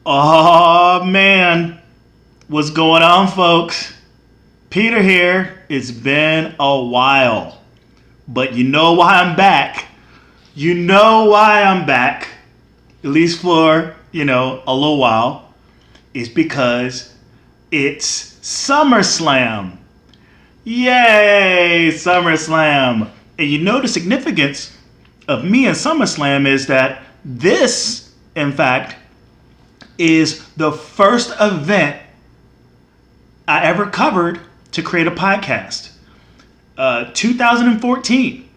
Oh man, what's going on, folks? Peter here. It's been a while, but you know why I'm back. You know why I'm back, at least for, a little while. It's because it's Summer Slam. Yay, Summer Slam. And you know the significance of me and Summer Slam is that this, in fact, is the first event I ever covered to create a podcast. 2014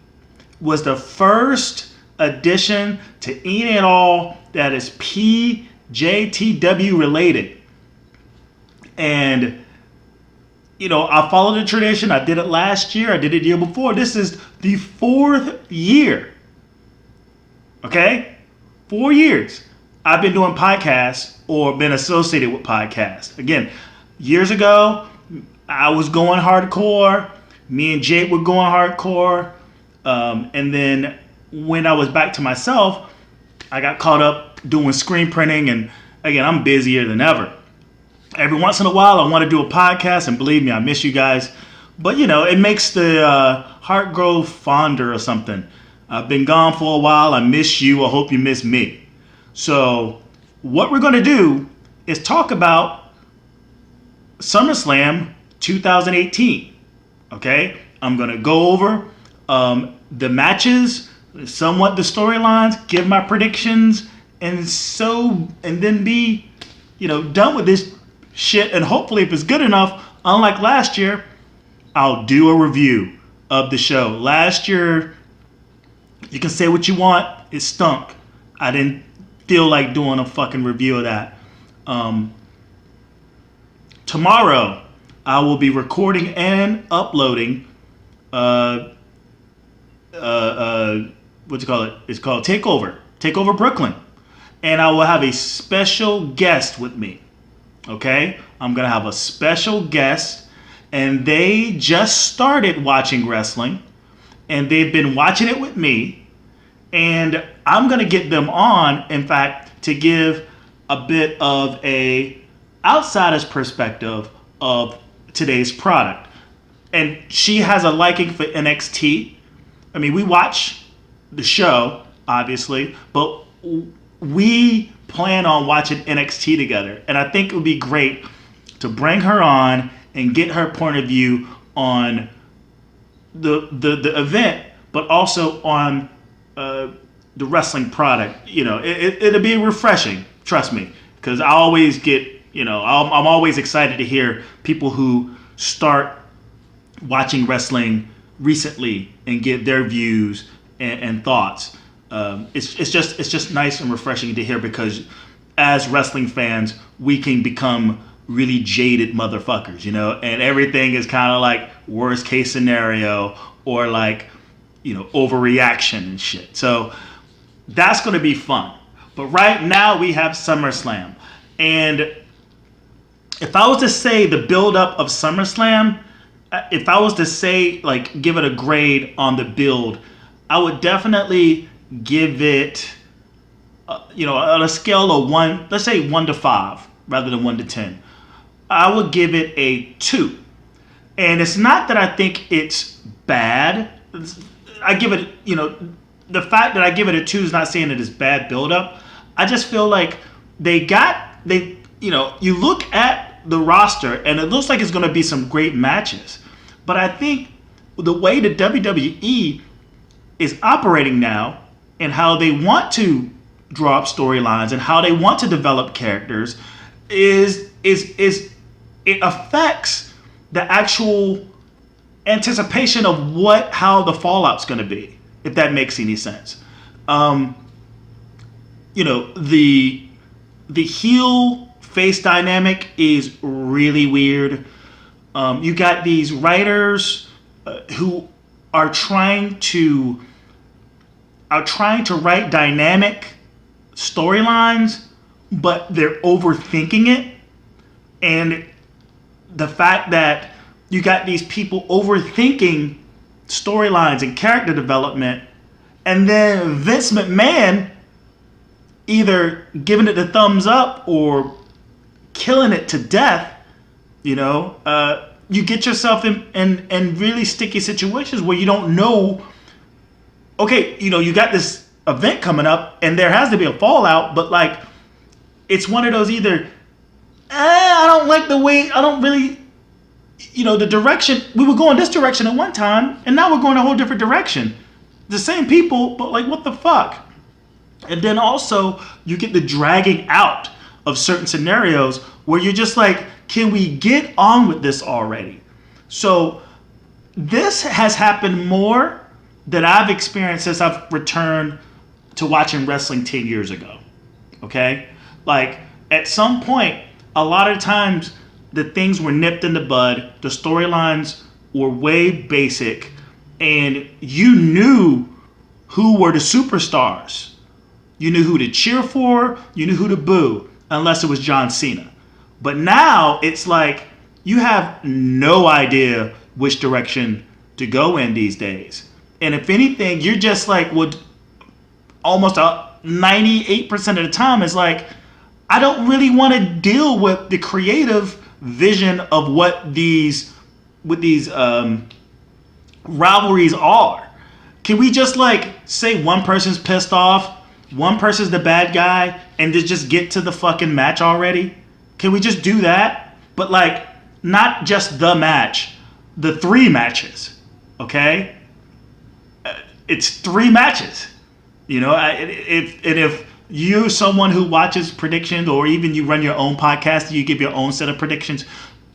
was the first edition to any and all that is PJTW related. And, I followed the tradition. I did it last year. I did it the year before. This is the fourth year. Okay? 4 years. I've been doing podcasts or been associated with podcasts. Again, years ago, I was going hardcore. Me and Jake were going hardcore. And then when I was back to myself, I got caught up doing screen printing. And again, I'm busier than ever. Every once in a while, I want to do a podcast. And believe me, I miss you guys. But, it makes the heart grow fonder or something. I've been gone for a while. I miss you. I hope you miss me. So what we're going to do is talk about SummerSlam 2018. Okay? I'm going to go over the matches, somewhat the storylines, give my predictions, and then be, done with this shit. And hopefully, if it's good enough, unlike last year, I'll do a review of the show. Last year, you can say what you want, it stunk. I didn't feel like doing a fucking review of that. Tomorrow, I will be recording and uploading what you call it? It's called Takeover Brooklyn. And I will have a special guest with me. Okay? I'm going to have a special guest, and they just started watching wrestling, and they've been watching it with me. And I'm going to get them on, in fact, to give a bit of a outsider's perspective of today's product. And she has a liking for NXT. I mean, we watch the show, obviously, but we plan on watching NXT together. And I think it would be great to bring her on and get her point of view on the event, but also on the wrestling product. It'll be refreshing, trust me, because I always get, I'm always excited to hear people who start watching wrestling recently and get their views and thoughts. It's just nice and refreshing to hear, because as wrestling fans, we can become really jaded motherfuckers, and everything is kind of like worst case scenario or like, overreaction and shit. So that's going to be fun. But right now we have SummerSlam. And if I was to say the build-up of SummerSlam, if I was to say, like, give it a grade on the build, I would definitely give it, on a scale of 1, let's say 1 to 5 rather than 1 to 10. I would give it a 2. And it's not that I think it's bad. I give it, the fact that I give it a 2 is not saying that it's bad build-up. I just feel like you look at the roster and it looks like it's going to be some great matches. But I think the way the WWE is operating now and how they want to draw up storylines and how they want to develop characters is it affects the actual anticipation of how the fallout's going to be, if that makes any sense. The heel face dynamic is really weird. You got these writers who are trying to write dynamic storylines, but they're overthinking it. And the fact that you got these people overthinking storylines and character development, and then Vince McMahon either giving it the thumbs up or killing it to death, you know, you get yourself in really sticky situations where you don't know, okay, you know, you got this event coming up and there has to be a fallout, but like, it's one of those either, I don't like the way, I don't really, you know, the direction, we were going this direction at one time and now we're going a whole different direction. The same people, but like, what the fuck? And then also you get the dragging out of certain scenarios where you're just like, can we get on with this already? So this has happened more than I've experienced since I've returned to watching wrestling 10 years ago. Okay? Like, at some point, a lot of times the things were nipped in the bud, the storylines were way basic, and you knew who were the superstars. You knew who to cheer for, you knew who to boo, unless it was John Cena. But now it's like you have no idea which direction to go in these days. And if anything, you're just like, would almost 98% of the time is like, I don't really want to deal with the creative vision of what these rivalries are. Can we just like say one person's pissed off, one person's the bad guy, and just get to the fucking match already? Can we just do that? But like, not just the match, the 3 matches, okay? It's 3 matches, you know. If you're someone who watches predictions, or even you run your own podcast, you give your own set of predictions,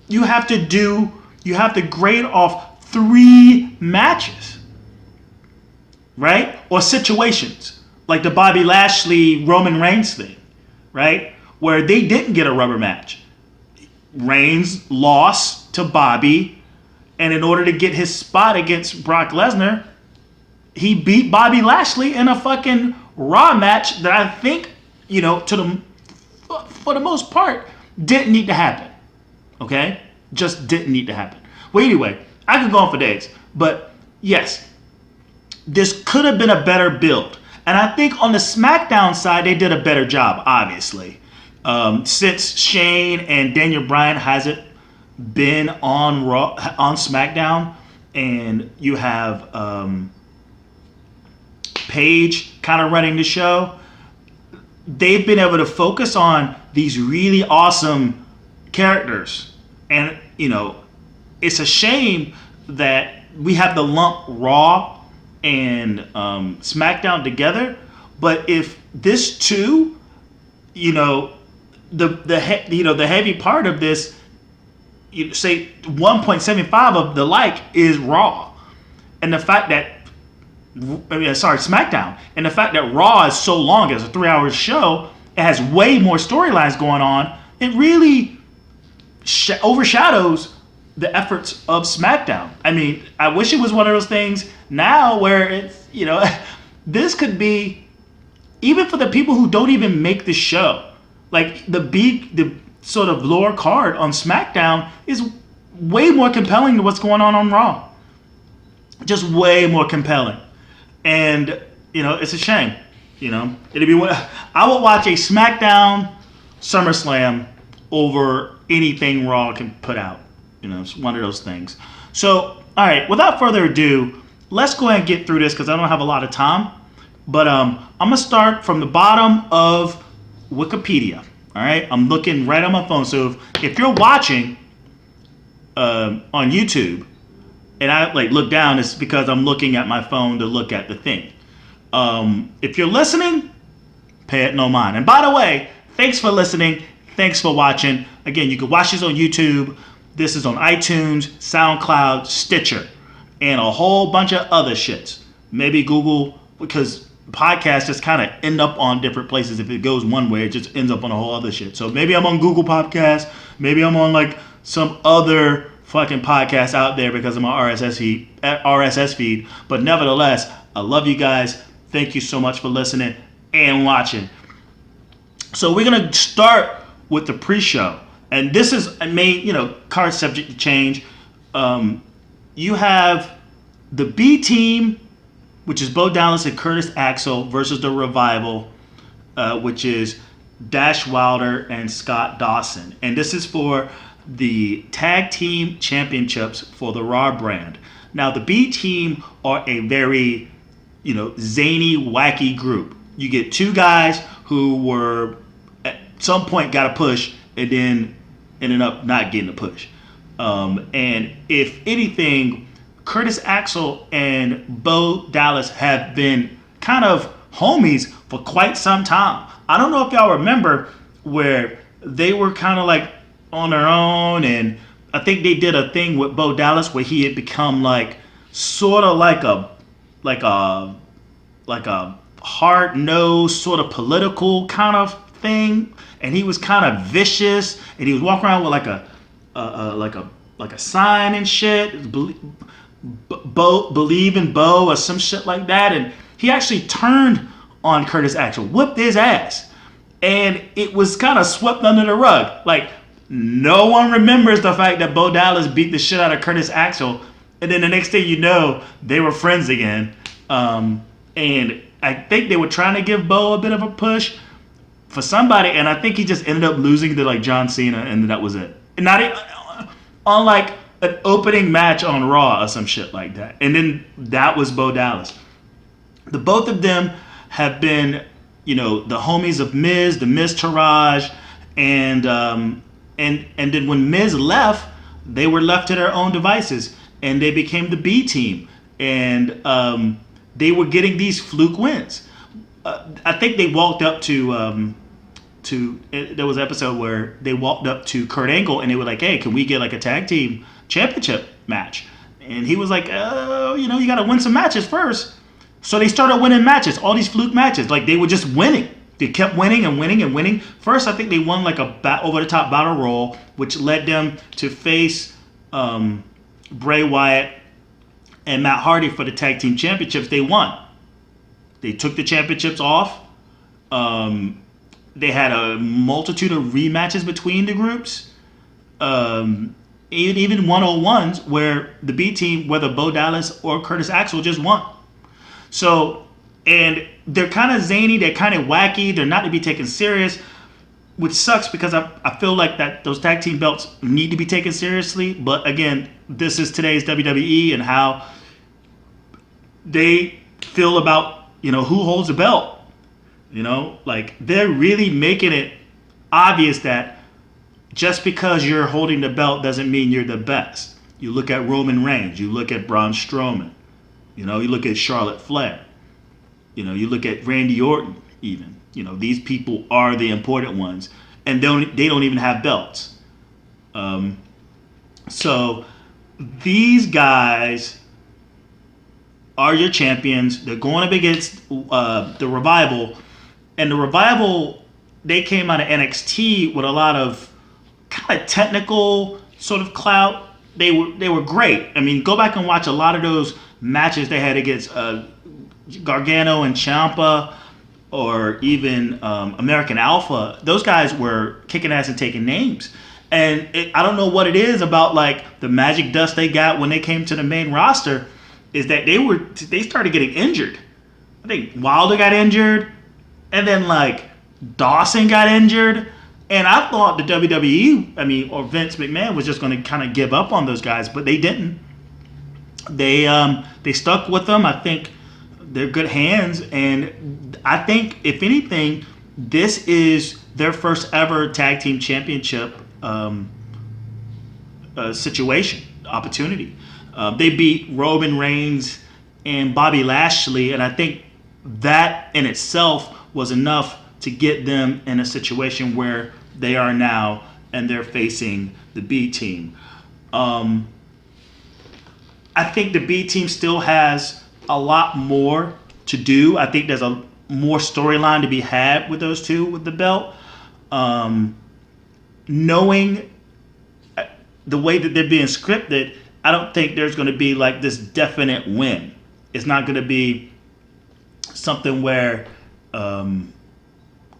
you have to grade off 3 matches, right? Or situations, like the Bobby Lashley Roman Reigns thing, right? Where they didn't get a rubber match. Reigns lost to Bobby, and in order to get his spot against Brock Lesnar, he beat Bobby Lashley in a fucking Raw match that I think, you know, for the most part, didn't need to happen. Okay? Just didn't need to happen. Well, anyway, I could go on for days. But yes, this could have been a better build. And I think on the SmackDown side, they did a better job, obviously. Since Shane and Daniel Bryan hasn't been on SmackDown, and you have Paige kind of running the show, they've been able to focus on these really awesome characters. And, you know, it's a shame that we have to lump Raw and SmackDown together. But if this too, you know, the heavy part of this, you say 1.75 of the like is Raw, and the fact that SmackDown, and the fact that Raw is so long, as a 3-hour show, it has way more storylines going on. It really overshadows the efforts of SmackDown. I mean, I wish it was one of those things now where it's, you know, this could be, even for the people who don't even make the show, like the sort of lower card on SmackDown is way more compelling than what's going on Raw. Just way more compelling. And, you know, it's a shame. You know, I would watch a SmackDown Summer Slam over anything Raw can put out. You know, it's one of those things. So, all right, without further ado, let's go ahead and get through this because I don't have a lot of time. But I'm going to start from the bottom of Wikipedia. All right, I'm looking right on my phone. So if you're watching on YouTube and I like look down, it's because I'm looking at my phone to look at the thing. If you're listening, pay it no mind. And by the way, thanks for listening. Thanks for watching. Again, you can watch this on YouTube. This is on iTunes, SoundCloud, Stitcher, and a whole bunch of other shits. Maybe Google, because podcasts just kind of end up on different places. If it goes one way, it just ends up on a whole other shit. So maybe I'm on Google Podcasts. Maybe I'm on like some other fucking podcast out there because of my RSS feed. But nevertheless, I love you guys. Thank you so much for listening and watching. So we're going to start with the pre-show. And this is card subject to change. You have the B team, which is Bo Dallas and Curtis Axel, versus the Revival. which is Dash Wilder and Scott Dawson. And this is for the tag team championships for the Raw brand. Now, the B team are a very, zany, wacky group. You get two guys who were at some point got a push and then ended up not getting a push. And if anything, Curtis Axel and Bo Dallas have been kind of homies for quite some time. I don't know if y'all remember where they were kind of like on their own, and I think they did a thing with Bo Dallas where he had become like sort of like a hard-nosed sort of political kind of thing, and he was kind of vicious, and he was walking around with like a sign and shit, believe in Bo or some shit like that, and he actually turned on Curtis Axel, whipped his ass, and it was kind of swept under the rug. Like, no one remembers the fact that Bo Dallas beat the shit out of Curtis Axel, and then the next thing you know, they were friends again. And I think they were trying to give Bo a bit of a push for somebody, and I think he just ended up losing to like John Cena, and that was it. And not on like an opening match on Raw or some shit like that. And then that was Bo Dallas. The both of them have been, the homies of Miz, the Miz Taraj, and then when Miz left, they were left to their own devices, and they became the B team, and they were getting these fluke wins. I think they walked up to there was an episode where they walked up to Kurt Angle and they were like, "Hey, can we get like a tag team championship match?" And he was like, "Oh, you got to win some matches first." So they started winning matches, all these fluke matches. Like, they were just winning. They kept winning and winning and winning. First, I think they won like a over-the-top battle royal, which led them to face Bray Wyatt and Matt Hardy for the tag team championships. They won. They took the championships off. They had a multitude of rematches between the groups. Even one-on-ones where the B team, whether Bo Dallas or Curtis Axel, just won. So, and they're kind of zany, they're kind of wacky, they're not to be taken serious, which sucks because I feel like that those tag team belts need to be taken seriously. But again, this is today's WWE and how they feel about, who holds the belt. Like, they're really making it obvious that just because you're holding the belt doesn't mean you're the best. You look at Roman Reigns, you look at Braun Strowman, you look at Charlotte Flair, you look at Randy Orton even. These people are the important ones, and they don't even have belts. So these guys are your champions. They're going up against the Revival, and the Revival, they came out of NXT with a lot of kind of technical sort of clout. They were great. I mean, go back and watch a lot of those matches they had against Gargano and Ciampa, or even American Alpha. Those guys were kicking ass and taking names. And I don't know what it is about like the magic dust they got when they came to the main roster, is that they started getting injured. I think Wilder got injured, and then like Dawson got injured. And I thought the WWE, or Vince McMahon was just going to kind of give up on those guys, but they didn't. They stuck with them. I think they're good hands, and I think if anything, this is their first ever tag team championship situation, opportunity. They beat Roman Reigns and Bobby Lashley, and I think that in itself was enough to get them in a situation where they are now, and they're facing the B team. I think the B team still has a lot more to do. I think there's a more storyline to be had with those two with the belt. Knowing the way that they're being scripted, I don't think there's going to be like this definite win. It's not going to be something where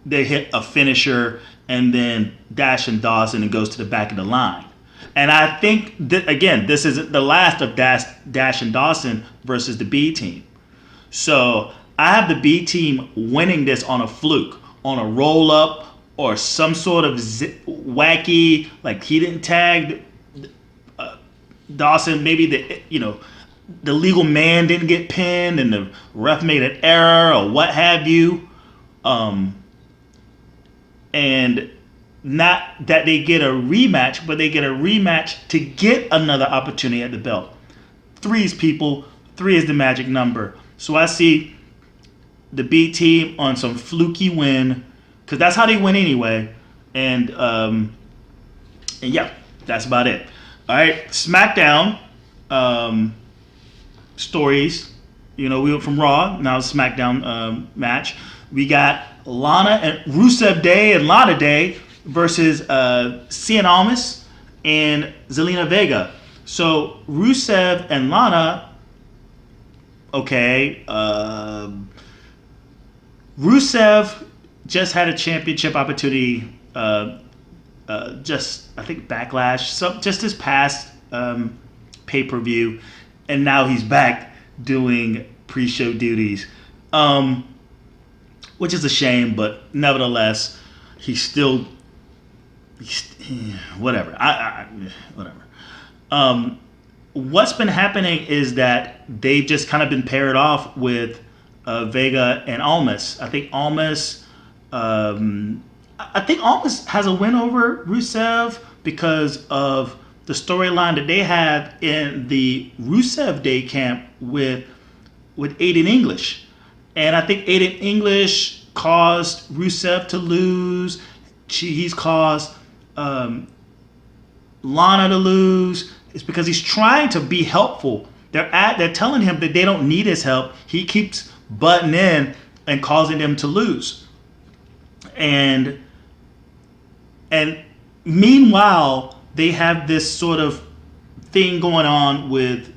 they hit a finisher and then Dash and Dawson and goes to the back of the line. And I think that, again, this is the last of Dash and Dawson versus the B team. So I have the B team winning this on a fluke, on a roll up or some sort of wacky, like he didn't tag Dawson, maybe the legal man didn't get pinned and the ref made an error or what have you, and not that they get a rematch, but they get a rematch to get another opportunity at the belt. 3 is people. 3 is the magic number. So I see the B team on some fluky win, because that's how they win anyway. And yeah, that's about it. All right, SmackDown stories. We went from Raw, now SmackDown match. We got Lana and Rusev Day and Lana Day versus Cien Almas and Zelina Vega. So Rusev and Lana, okay. Rusev just had a championship opportunity. Just I think Backlash, just his past pay-per-view, and now he's back doing pre-show duties, which is a shame. But nevertheless, he's still whatever. Whatever. What's been happening is that they've just kind of been paired off with Vega and Almas. I think Almas has a win over Rusev because of the storyline that they have in the Rusev Day camp with Aiden English. And I think Aiden English caused Rusev to lose. He's caused Lana to lose. It's because he's trying to be helpful. They're telling him that they don't need his help. He keeps butting in and causing them to lose. And meanwhile, they have this sort of thing going on with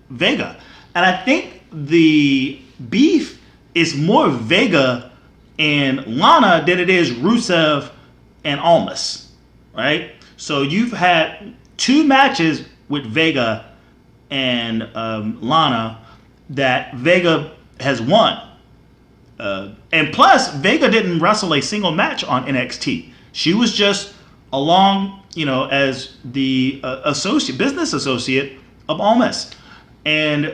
Vega. And I think the beef is more Vega and Lana than it is Rusev and Almas, right? So you've had 2 matches with Vega and Lana that Vega has won. And plus, Vega didn't wrestle a single match on NXT. She was just along, as the business associate of Almas. And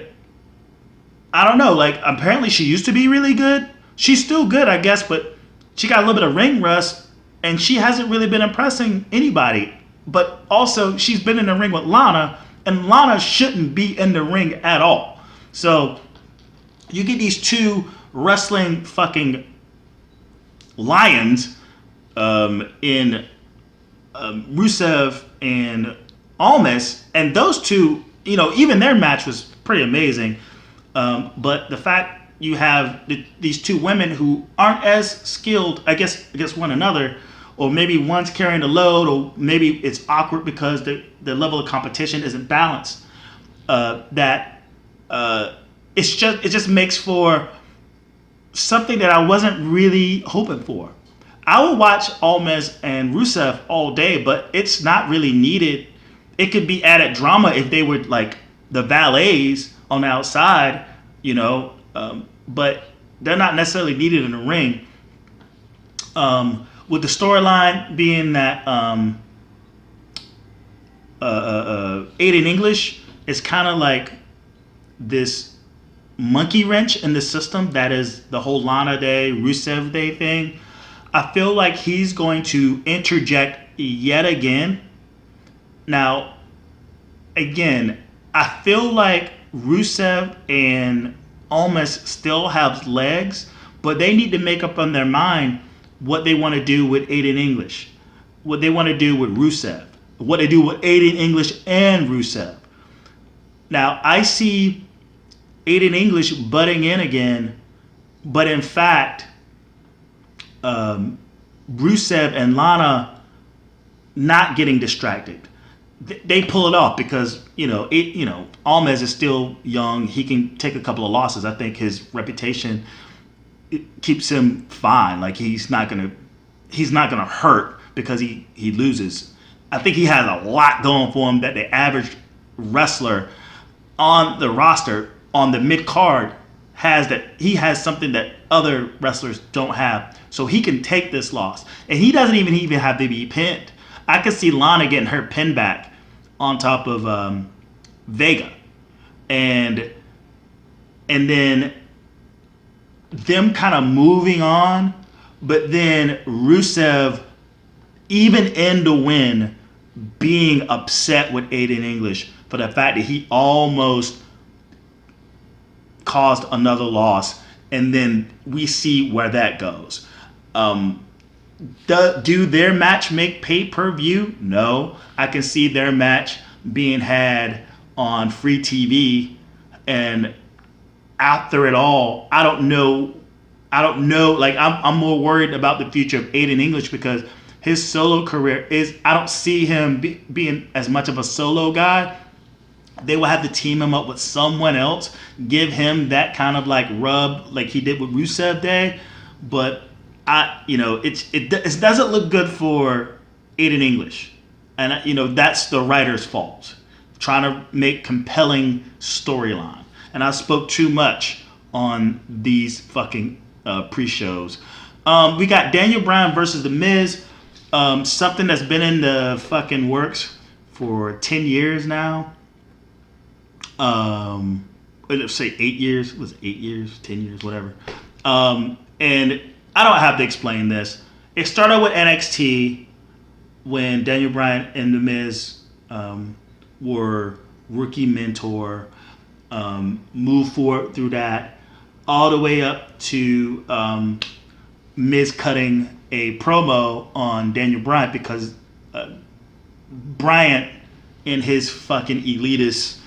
I don't know, apparently she used to be really good. She's still good, I guess, but she got a little bit of ring rust, and she hasn't really been impressing anybody. But also, she's been in the ring with Lana, and Lana shouldn't be in the ring at all. So you get these 2 wrestling fucking lions in Rusev and Almas, and those 2, even their match was pretty amazing. But the fact you have these 2 women who aren't as skilled, I guess, against one another, or maybe one's carrying the load, or maybe it's awkward because the level of competition isn't balanced. It just makes for something that I wasn't really hoping for. I would watch Almas and Rusev all day, but it's not really needed. It could be added drama if they were like the valets on the outside, but they're not necessarily needed in the ring. With the storyline being that Aiden English is kind of like this monkey wrench in the system that is the whole Lana Day, Rusev Day thing. I feel like he's going to interject yet again. Now, again, I feel like Rusev and Almas still have legs, but they need to make up on their mind what they want to do with Aiden English, what they want to do with Rusev, what they do with Aiden English and Rusev. Now, I see Aiden English butting in again, but in fact, Rusev and Lana not getting distracted. They pull it off because Almas is still young. He can take a couple of losses. I think his reputation keeps him fine. Like he's not gonna hurt because he loses. I think he has a lot going for him that the average wrestler on the roster on the mid card has something that other wrestlers don't have, so he can take this loss, and he doesn't even have to be pinned. I could see Lana getting her pin back on top of Vega, and then them kind of moving on, but then Rusev, even in the win, being upset with Aiden English for the fact that he almost caused another loss, and then we see where that goes. Do their match make pay-per-view? No. I can see their match being had on free TV, and after it all, I don't know. Like, I'm more worried about the future of Aiden English because his solo career I don't see him being as much of a solo guy. They will have to team him up with someone else, give him that kind of like rub like he did with Rusev Day. But it doesn't look good for Aiden English, and that's the writer's fault, trying to make compelling storyline. And I spoke too much on these fucking pre-shows. We got Daniel Bryan versus The Miz, something that's been in the fucking works for 10 years now. Let's say 8 years. Was it 8 years? 10 years? Whatever. And I don't have to explain this. It started with NXT when Daniel Bryan and The Miz were rookie mentor, moved forward through that, all the way up to Miz cutting a promo on Daniel Bryan because Bryan, in his fucking elitist,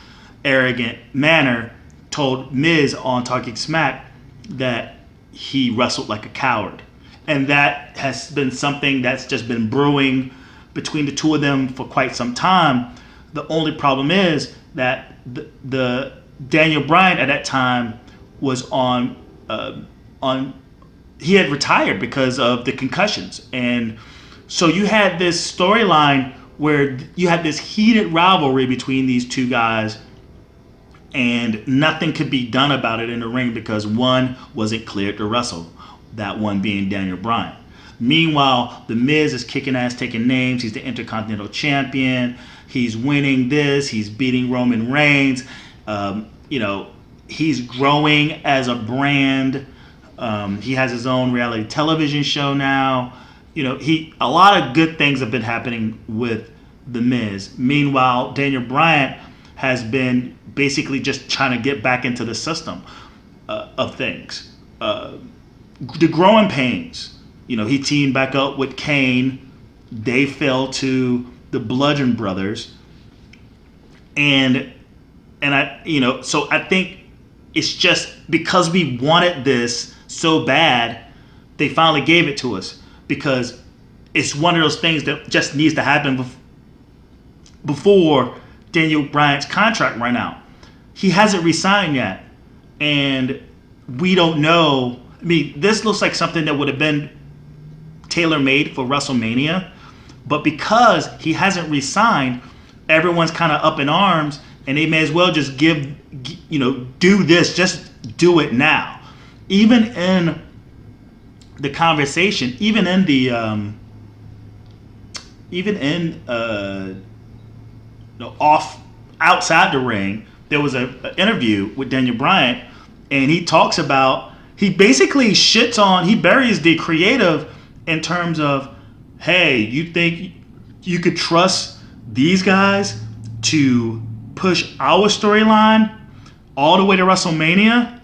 arrogant manner, told Miz on Talking Smack that he wrestled like a coward. And that has been something that's just been brewing between the two of them for quite some time. The only problem is that the Daniel Bryan at that time was on he had retired because of the concussions. And so you had this storyline where you had this heated rivalry between these two guys, and nothing could be done about it in the ring because one wasn't cleared to wrestle, that one being Daniel Bryan. Meanwhile, The Miz is kicking ass, taking names. He's the Intercontinental Champion. He's winning this. He's beating Roman Reigns. He's growing as a brand. He has his own reality television show now. A lot of good things have been happening with The Miz. Meanwhile, Daniel Bryan has been basically just trying to get back into the system of things. The growing pains. He teamed back up with Kane. They fell to the Bludgeon Brothers. And so I think it's just because we wanted this so bad, they finally gave it to us, because it's one of those things that just needs to happen before Daniel Bryan's contract ran out. He hasn't resigned yet, and we don't know. I mean, this looks like something that would have been tailor-made for WrestleMania, but because he hasn't resigned, everyone's kind of up in arms, and they may as well just do this, just do it now. Even in the conversation, outside the ring, there was an interview with Daniel Bryan, and he talks about, he basically he buries the creative in terms of, hey, you think you could trust these guys to push our storyline all the way to WrestleMania?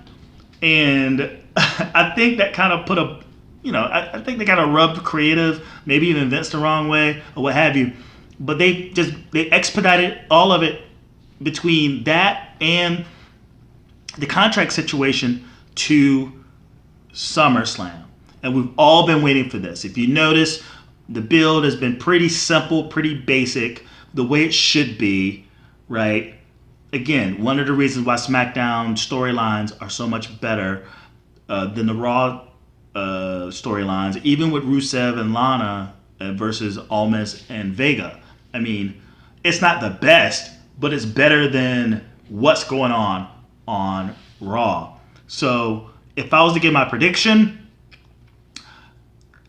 And I think that kind of I think they kind of rubbed creative, maybe even Vince the wrong way or what have you. But they expedited all of it between that and the contract situation to Summer Slam. And we've all been waiting for this. If you notice, the build has been pretty simple, pretty basic, the way it should be, right? Again, one of the reasons why SmackDown storylines are so much better than the Raw storylines, even with Rusev and Lana versus Almas and Vega. I mean, it's not the best, but it's better than what's going on Raw. So if I was to give my prediction,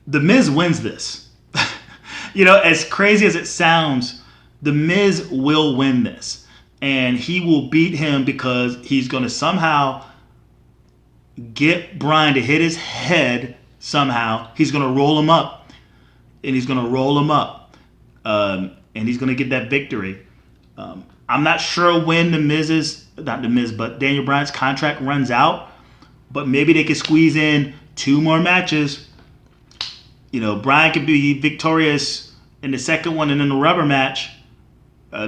The Miz wins this. As crazy as it sounds, The Miz will win this. And he will beat him because he's going to somehow get Bryan to hit his head somehow. He's going to roll him up. And he's going to roll him up. And he's going to get that victory. I'm not sure when Daniel Bryan's contract runs out. But maybe they could squeeze in 2 more matches. Bryan could be victorious in the second one and in the rubber match.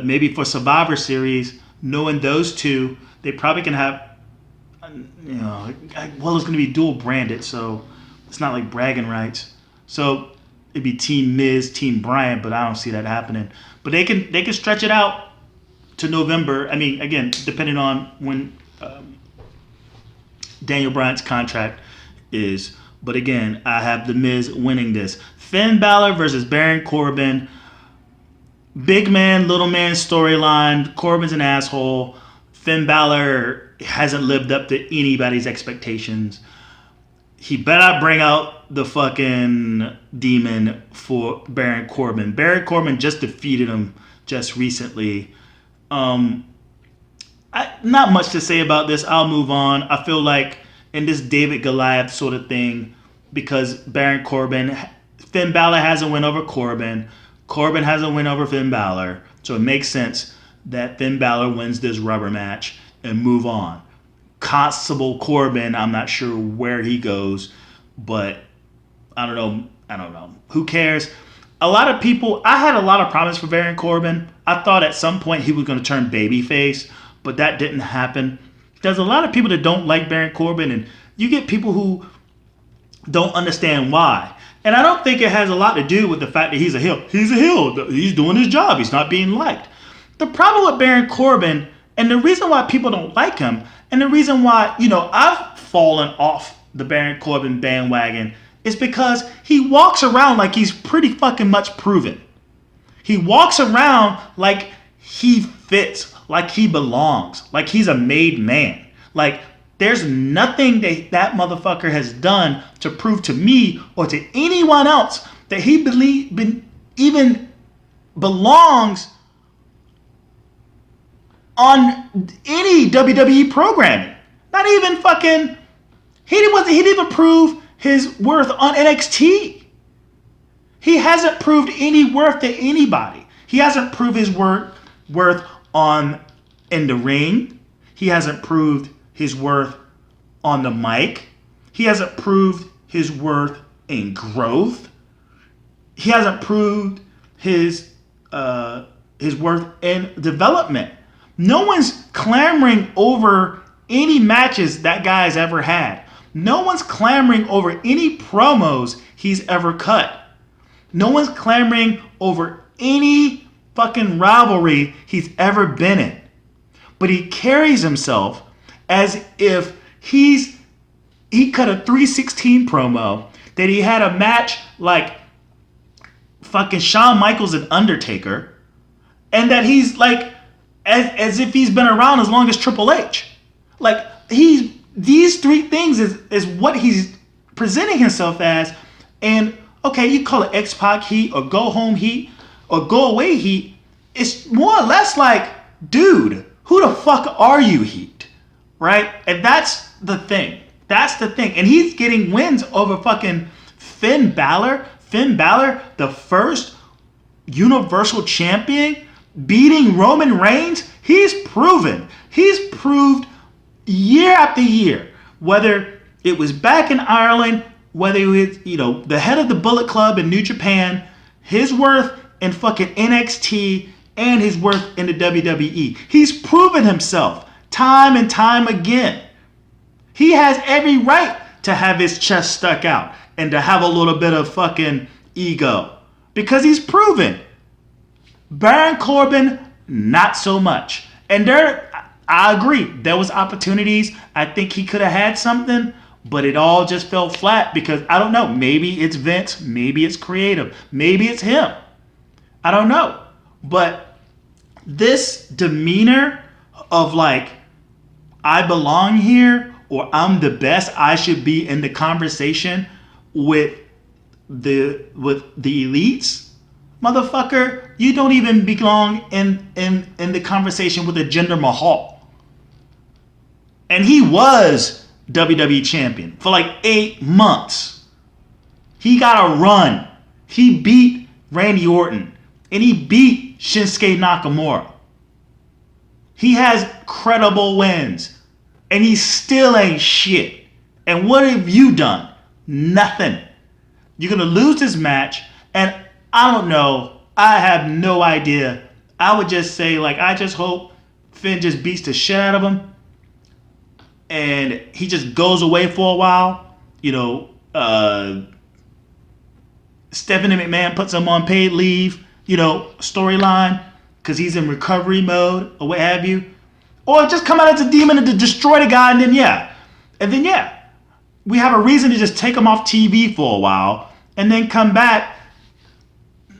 Maybe for Survivor Series, knowing those 2, they probably can have, it's going to be dual branded, so it's not like bragging rights. So it'd be Team Miz, Team Bryan, but I don't see that happening. But they can stretch it out to November. I mean, again, depending on when Daniel Bryan's contract is. But again, I have The Miz winning this. Finn Balor versus Baron Corbin. Big man, little man storyline. Corbin's an asshole. Finn Balor hasn't lived up to anybody's expectations. He better bring out the fucking demon for Baron Corbin. Baron Corbin just defeated him just recently. Not much to say about this. I'll move on. I feel like in this David Goliath sort of thing, because Baron Corbin, Finn Balor hasn't win over Corbin. Corbin hasn't win over Finn Balor. So it makes sense that Finn Balor wins this rubber match and move on. Constable Corbin, I'm not sure where he goes, but I don't know. Who cares? A lot of people, I had a lot of promise for Baron Corbin. I thought at some point he was going to turn babyface, but that didn't happen. There's a lot of people that don't like Baron Corbin, and you get people who don't understand why. And I don't think it has a lot to do with the fact that he's a heel. He's a heel. He's doing his job. He's not being liked. The problem with Baron Corbin, and the reason why people don't like him, and the reason why, I've fallen off the Baron Corbin bandwagon, is because he walks around like he's pretty fucking much proven. He walks around like he fits, like he belongs, like he's a made man. Like, there's nothing that motherfucker has done to prove to me or to anyone else that he even belongs on any WWE programming. Not even fucking, he didn't even prove his worth on NXT. He hasn't proved any worth to anybody. He hasn't proved his worth in the ring. He hasn't proved his worth on the mic. He hasn't proved his worth in growth. He hasn't proved his worth in development. No one's clamoring over any matches that guy's ever had. No one's clamoring over any promos he's ever cut. No one's clamoring over any fucking rivalry he's ever been in. But he carries himself as if he cut a 316 promo, that he had a match like fucking Shawn Michaels and Undertaker, and that he's like as if he's been around as long as Triple H. Like, these 3 things is what he's presenting himself as. And okay, you call it X-Pac heat or go home heat or go away heat. It's more or less like, dude, who the fuck are you heat? Right? And that's the thing. That's the thing. And he's getting wins over fucking Finn Balor. Finn Balor, the first Universal Champion, beating Roman Reigns. He's proven. He's proved year after year, whether it was back in Ireland, whether it was, the head of the Bullet Club in New Japan, his worth in fucking NXT, and his worth in the WWE. He's proven himself time and time again. He has every right to have his chest stuck out and to have a little bit of fucking ego, because he's proven. Baron Corbin, not so much. And I agree, there was opportunities. I think he could have had something, but it all just fell flat because, I don't know, maybe it's Vince, maybe it's creative, maybe it's him. I don't know. But this demeanor of like, I belong here, or I'm the best, I should be in the conversation with the elites. Motherfucker, you don't even belong in the conversation with the Jinder Mahal. And he was WWE champion for like 8 months. He got a run. He beat Randy Orton and he beat Shinsuke Nakamura. He has credible wins and he still ain't shit. And what have you done? Nothing. You're going to lose this match, and I don't know. I have no idea. I would just say, like, I just hope Finn just beats the shit out of him and he just goes away for a while. You know, Stephanie McMahon puts him on paid leave, you know, storyline, because he's in recovery mode or what have you. Or just come out as a demon and to destroy the guy, and then we have a reason to just take him off TV for a while and then come back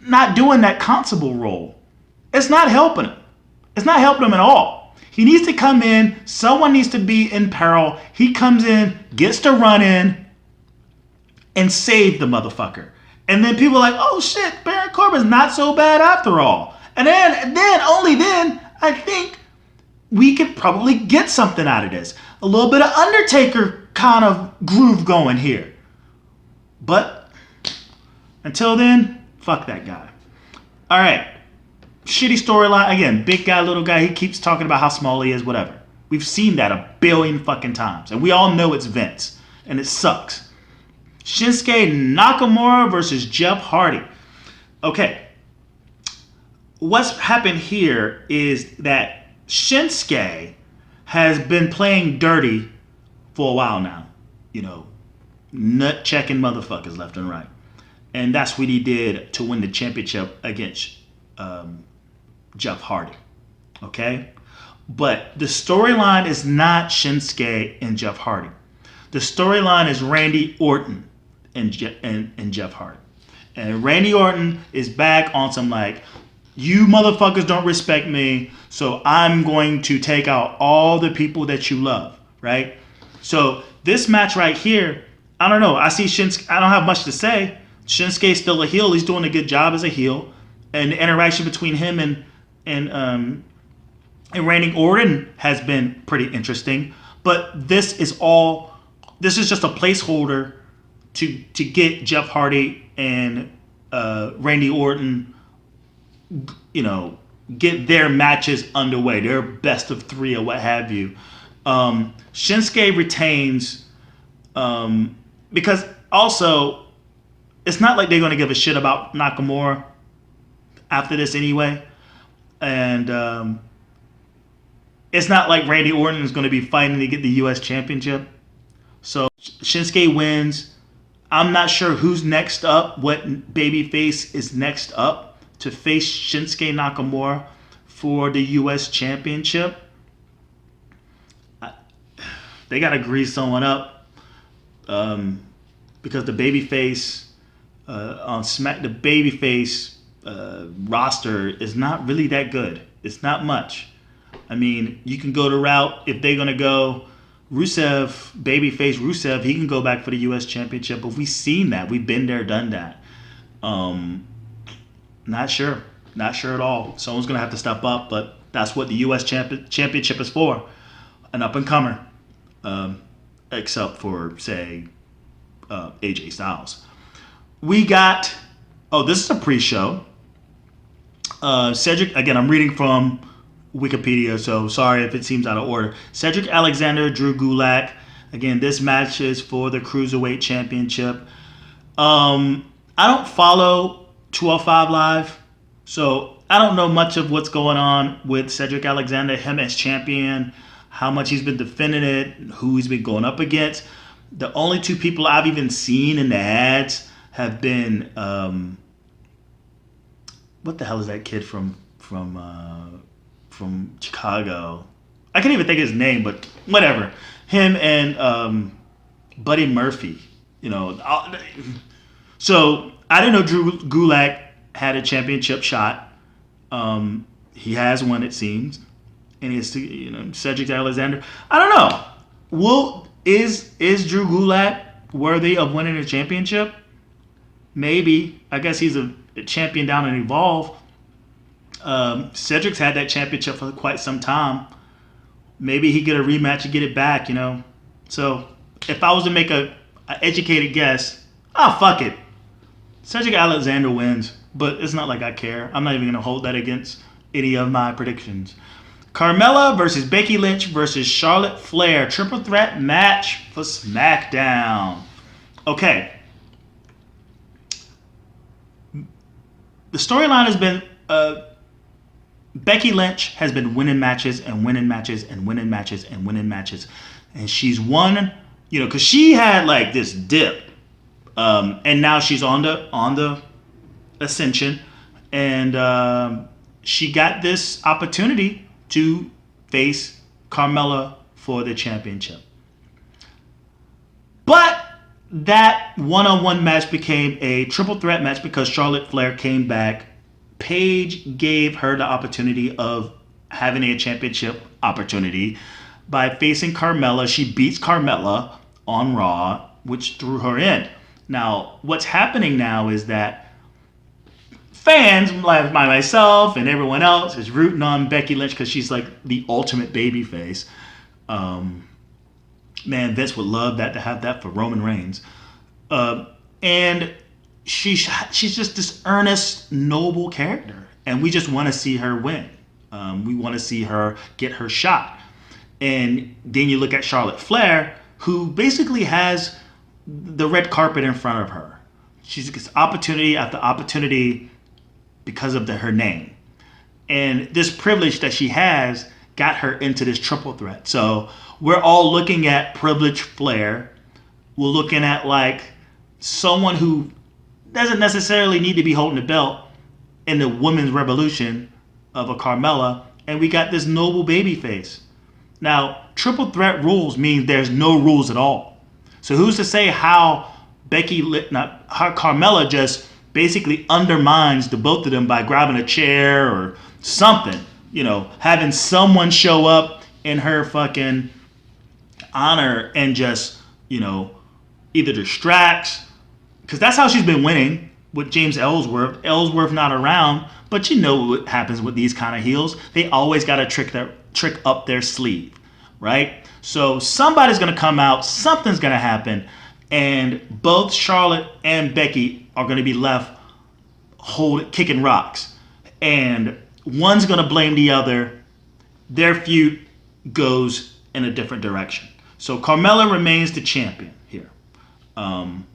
not doing that constable role. It's not helping him. It's not helping him at all. He needs to come in. Someone needs to be in peril. He comes in, gets to run in, and save the motherfucker. And then people are like, oh shit, Baron Corbin's not so bad after all. And then, only then, I think we could probably get something out of this. A little bit of Undertaker kind of groove going here. But until then, fuck that guy. All right. Shitty storyline. Again, big guy, little guy. He keeps talking about how small he is, whatever. We've seen that a billion fucking times. And we all know it's Vince. And it sucks. Shinsuke Nakamura versus Jeff Hardy. Okay. What's happened here is that Shinsuke has been playing dirty for a while now. You know, nut checking motherfuckers left and right. And that's what he did to win the championship against Jeff Hardy. Okay? But the storyline is not Shinsuke and Jeff Hardy. The storyline is Randy Orton and Jeff Hardy. And Randy Orton is back on some like, you motherfuckers don't respect me, so I'm going to take out all the people that you love, right? So this match right here, I don't know. I see Shinsuke. I don't have much to say. Shinsuke's still a heel. He's doing a good job as a heel. And the interaction between him and Randy Orton has been pretty interesting. But this is just a placeholder to get Jeff Hardy and Randy Orton, you know, get their matches underway, their best of 3 or what have you. Shinsuke retains because also it's not like they're going to give a shit about Nakamura after this anyway. And it's not like Randy Orton is going to be fighting to get the U.S. championship. So Shinsuke wins. I'm not sure who's next up, what babyface is next up to face Shinsuke Nakamura for the U.S. championship. They got to grease someone up because the babyface on the babyface roster is not really that good. It's not much. I mean, you can go the route if they're gonna go Rusev, babyface Rusev. He can go back for the U.S. championship. But we've seen that. We've been there, done that. Not sure at all. Someone's gonna have to step up, but that's what the U.S. championship is for. An up and comer, except for say AJ Styles. We got. Oh, this is a pre-show. Cedric. Again, I'm reading from Wikipedia, so sorry if it seems out of order. Cedric Alexander, Drew Gulak. Again, this match is for the Cruiserweight Championship. I don't follow 205 Live, so I don't know much of what's going on with Cedric Alexander, him as champion, how much he's been defending it, who he's been going up against. The only 2 people I've even seen in the ads have been what the hell is that kid from Chicago? I can't even think of his name, but whatever. Him and Buddy Murphy. You know, so I didn't know Drew Gulak had a championship shot. He has one, it seems, and it's Cedric Alexander. I don't know. Is Drew Gulak worthy of winning a championship? Maybe. I guess he's a champion down in Evolve. Cedric's had that championship for quite some time. Maybe he get a rematch and get it back, you know. So if I was to make a educated guess, fuck it. Cedric Alexander wins, but it's not like I care. I'm not even going to hold that against any of my predictions. Carmella versus Becky Lynch versus Charlotte Flair. Triple threat match for SmackDown. Okay. The storyline has been Becky Lynch has been winning matches and winning matches and winning matches and winning matches. And she's won, you know, because she had like this dip. And now she's on the ascension. And she got this opportunity to face Carmella for the championship. But that one-on-one match became a triple threat match because Charlotte Flair came back. Paige gave her the opportunity of having a championship opportunity by facing Carmella. She beats Carmella on Raw, which threw her in. Now, what's happening now is that fans like myself and everyone else is rooting on Becky Lynch because she's like the ultimate babyface. Man, Vince would love that to have that for Roman Reigns. And she's just this earnest, noble character. And we just want to see her win. We want to see her get her shot. And then you look at Charlotte Flair, who basically has the red carpet in front of her. She gets opportunity after opportunity because of her name. And this privilege that she has got her into this triple threat. So we're all looking at privileged Flair. We're looking at like someone who doesn't necessarily need to be holding the belt in the women's revolution of a Carmella. And we got this noble baby face. Now, triple threat rules mean there's no rules at all. So who's to say how Carmella just basically undermines the both of them by grabbing a chair or something, you know, having someone show up in her fucking honor and just, you know, either distracts, because that's how she's been winning with James Ellsworth. Ellsworth not around, but you know what happens with these kind of heels. They always got a trick up their sleeve, right? So somebody's going to come out, something's going to happen, and both Charlotte and Becky are going to be left kicking rocks. And one's going to blame the other. Their feud goes in a different direction. So Carmella remains the champion here. Dolph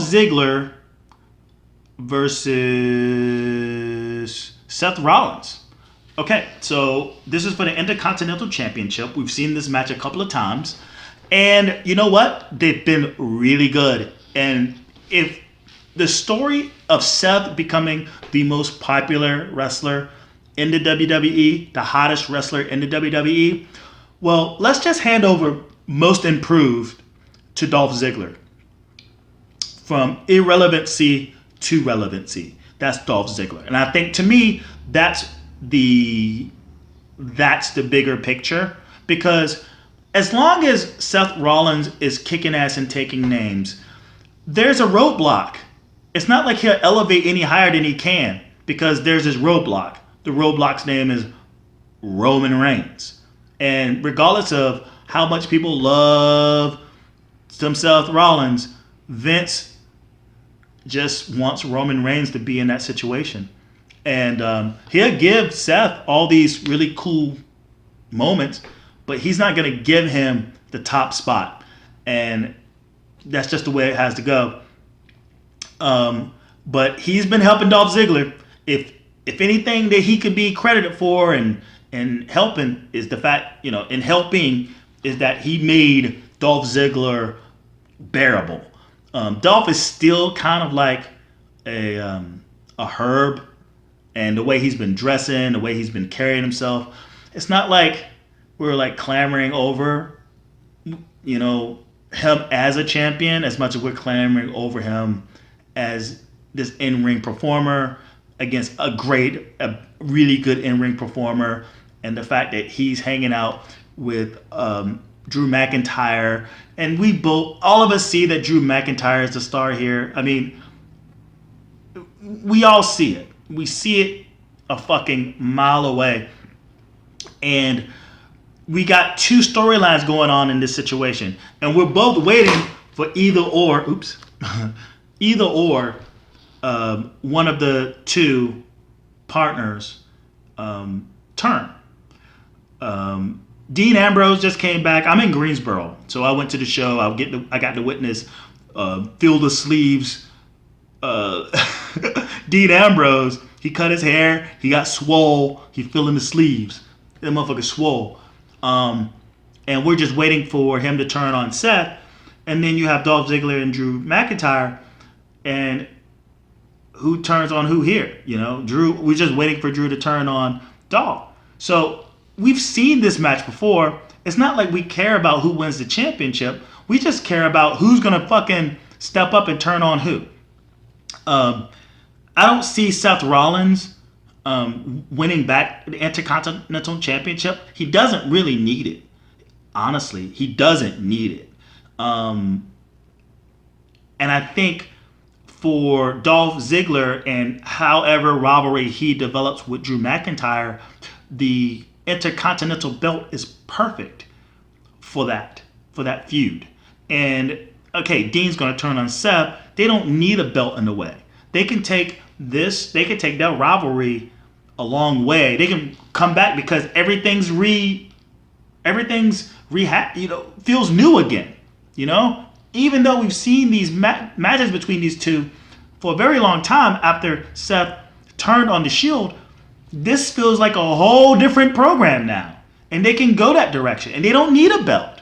Ziggler versus Seth Rollins. Okay, so this is for the Intercontinental Championship. We've seen this match a couple of times. And you know what? They've been really good. And if the story of Seth becoming the most popular wrestler in the WWE, the hottest wrestler in the WWE, well, let's just hand over most improved to Dolph Ziggler. From irrelevancy to relevancy. That's Dolph Ziggler. And I think to me, that's the bigger picture, because as long as Seth Rollins is kicking ass and taking names, there's a roadblock. It's not like he'll elevate any higher than he can, because there's this roadblock. The roadblock's name is Roman Reigns. And regardless of how much people love some Seth Rollins, Vince just wants Roman Reigns to be in that situation. And he'll give Seth all these really cool moments, but he's not going to give him the top spot. And that's just the way it has to go. But he's been helping Dolph Ziggler. If anything that he could be credited for and helping is the fact, in helping is that he made Dolph Ziggler bearable. Dolph is still kind of like a herb, and the way he's been dressing, the way he's been carrying himself, it's not like we're like clamoring over, him as a champion as much as we're clamoring over him as this in-ring performer against a really good in-ring performer, and the fact that he's hanging out Drew McIntyre, and all of us see that Drew McIntyre is the star here. I mean, we all see it. We see it a fucking mile away, and we got two storylines going on in this situation, and we're both waiting for either or. Either or, one of the two partners turn. Dean Ambrose just came back. I'm in Greensboro, so I went to the show. I got to witness Feel the Sleeves. Dean Ambrose, he cut his hair. He got swole. He feeling the sleeves. That motherfucker swole. And we're just waiting for him to turn on Seth. And then you have Dolph Ziggler and Drew McIntyre. And who turns on who here? You know, Drew. We're just waiting for Drew to turn on Dolph. So we've seen this match before. It's not like we care about who wins the championship. We just care about who's gonna fucking step up and turn on who. I don't see Seth Rollins winning back the Intercontinental Championship. He doesn't really need it. Honestly, he doesn't need it. And I think for Dolph Ziggler and however rivalry he develops with Drew McIntyre, the Intercontinental belt is perfect for that feud. And okay, Dean's going to turn on Seth. They don't need a belt in the way. They can take their rivalry a long way. They can come back because everything's feels new again. You know, even though we've seen these matches between these two for a very long time after Seth turned on the Shield, this feels like a whole different program now, and they can go that direction, and they don't need a belt.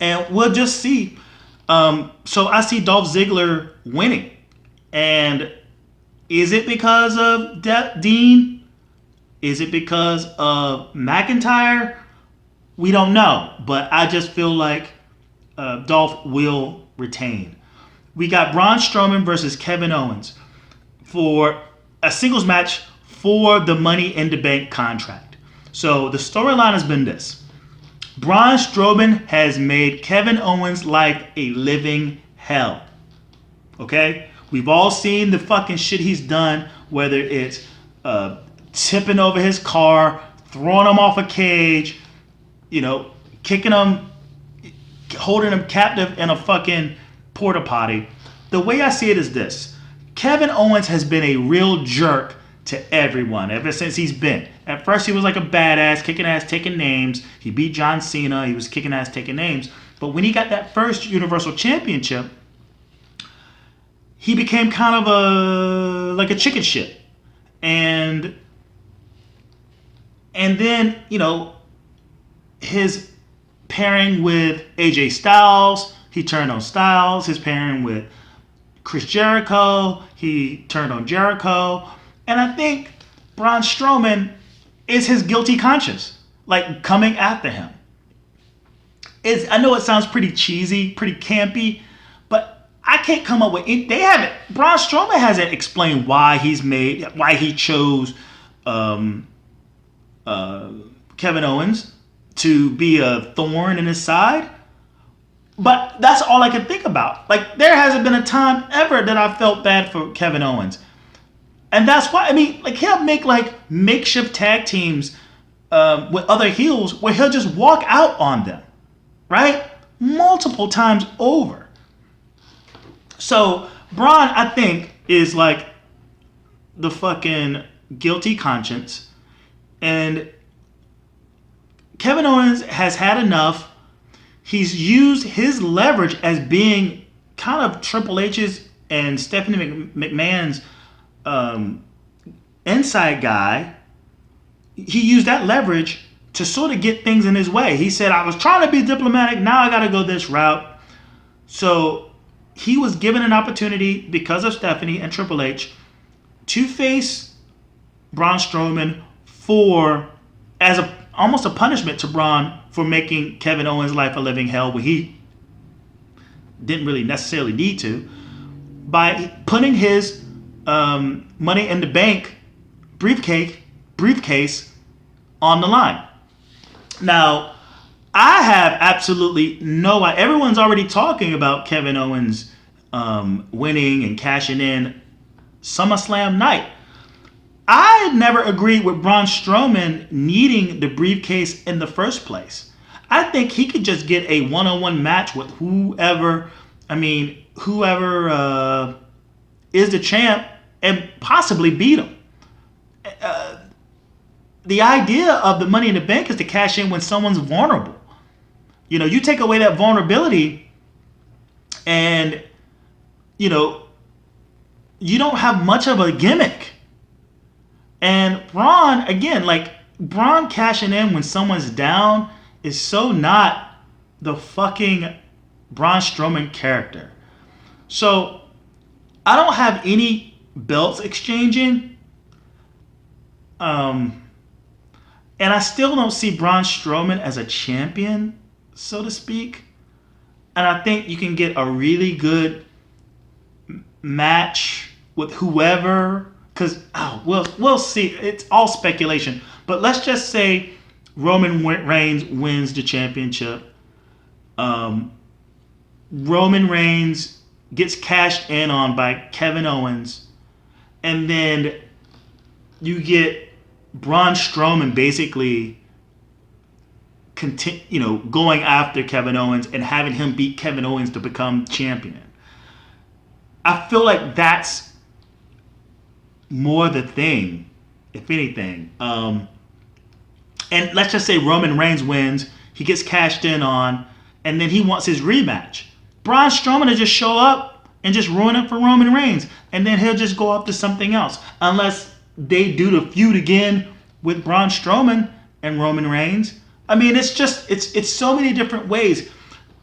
And we'll just see. So I see Dolph Ziggler winning, and is it because of Dean? Is it because of McIntyre? We don't know, but I just feel like Dolph will retain. We got Braun Strowman versus Kevin Owens for a singles match for the Money in the Bank contract. So the storyline has been this. Braun Strowman has made Kevin Owens' life a living hell. Okay? We've all seen the fucking shit he's done, whether it's tipping over his car, throwing him off a cage, you know, kicking him, holding him captive in a fucking porta potty. The way I see it is this. Kevin Owens has been a real jerk to everyone ever since he's been. At first he was like a badass, kicking ass, taking names. He beat John Cena. He was kicking ass, taking names. But when he got that first Universal Championship, he became kind of like a chicken shit. And then, you know, his pairing with AJ Styles, he turned on Styles. His pairing with Chris Jericho, he turned on Jericho. And I think Braun Strowman is his guilty conscience, like coming after him. I know it sounds pretty cheesy, pretty campy, but I can't come up with it. Braun Strowman hasn't explained why he chose Kevin Owens to be a thorn in his side. But that's all I can think about. Like, there hasn't been a time ever that I felt bad for Kevin Owens. And that's why, I mean, like, he'll make like makeshift tag teams with other heels where he'll just walk out on them, right? Multiple times over. So Braun, I think, is like the fucking guilty conscience. And Kevin Owens has had enough. He's used his leverage as being kind of Triple H's and Stephanie McMahon's inside guy. He used that leverage to sort of get things in his way. He said, I was trying to be diplomatic, now I got to go this route. So he was given an opportunity because of Stephanie and Triple H to face Braun Strowman as almost a punishment to Braun for making Kevin Owens' life a living hell where he didn't really necessarily need to, by putting his Money in the Bank briefcase on the line. Now, I have absolutely no idea. Everyone's already talking about Kevin Owens winning and cashing in Summer Slam night. I never agreed with Braun Strowman needing the briefcase in the first place. I think he could just get a one-on-one match with whoever is the champ and possibly beat him. The idea of the Money in the Bank is to cash in when someone's vulnerable. You know, you take away that vulnerability and, you know, you don't have much of a gimmick. And Braun, again, like, Braun cashing in when someone's down is so not the fucking Braun Strowman character. So, I don't have any belts exchanging. And I still don't see Braun Strowman as a champion, so to speak. And I think you can get a really good match with whoever. Because, we'll see. It's all speculation. But let's just say Roman Reigns wins the championship. Roman Reigns gets cashed in on by Kevin Owens. And then you get Braun Strowman basically going after Kevin Owens and having him beat Kevin Owens to become champion. I feel like that's more the thing, if anything. And let's just say Roman Reigns wins, he gets cashed in on, and then he wants his rematch. Braun Strowman will just show up and just ruin it for Roman Reigns, and then he'll just go up to something else, unless they do the feud again with Braun Strowman and Roman Reigns. I mean, it's so many different ways.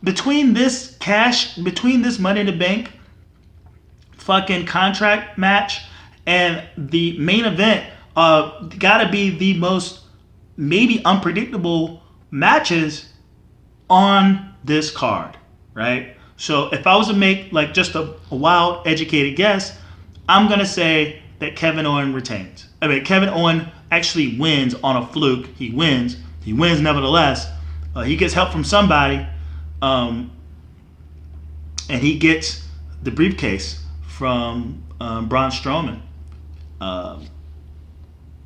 Between this Money in the Bank fucking contract match and the main event, gotta be the most maybe unpredictable matches on this card, right? So if I was to make like just a wild, educated guess, I'm gonna say that Kevin Owens retains. I mean, Kevin Owens actually wins on a fluke. He wins nevertheless. He gets help from somebody, and he gets the briefcase from Braun Strowman.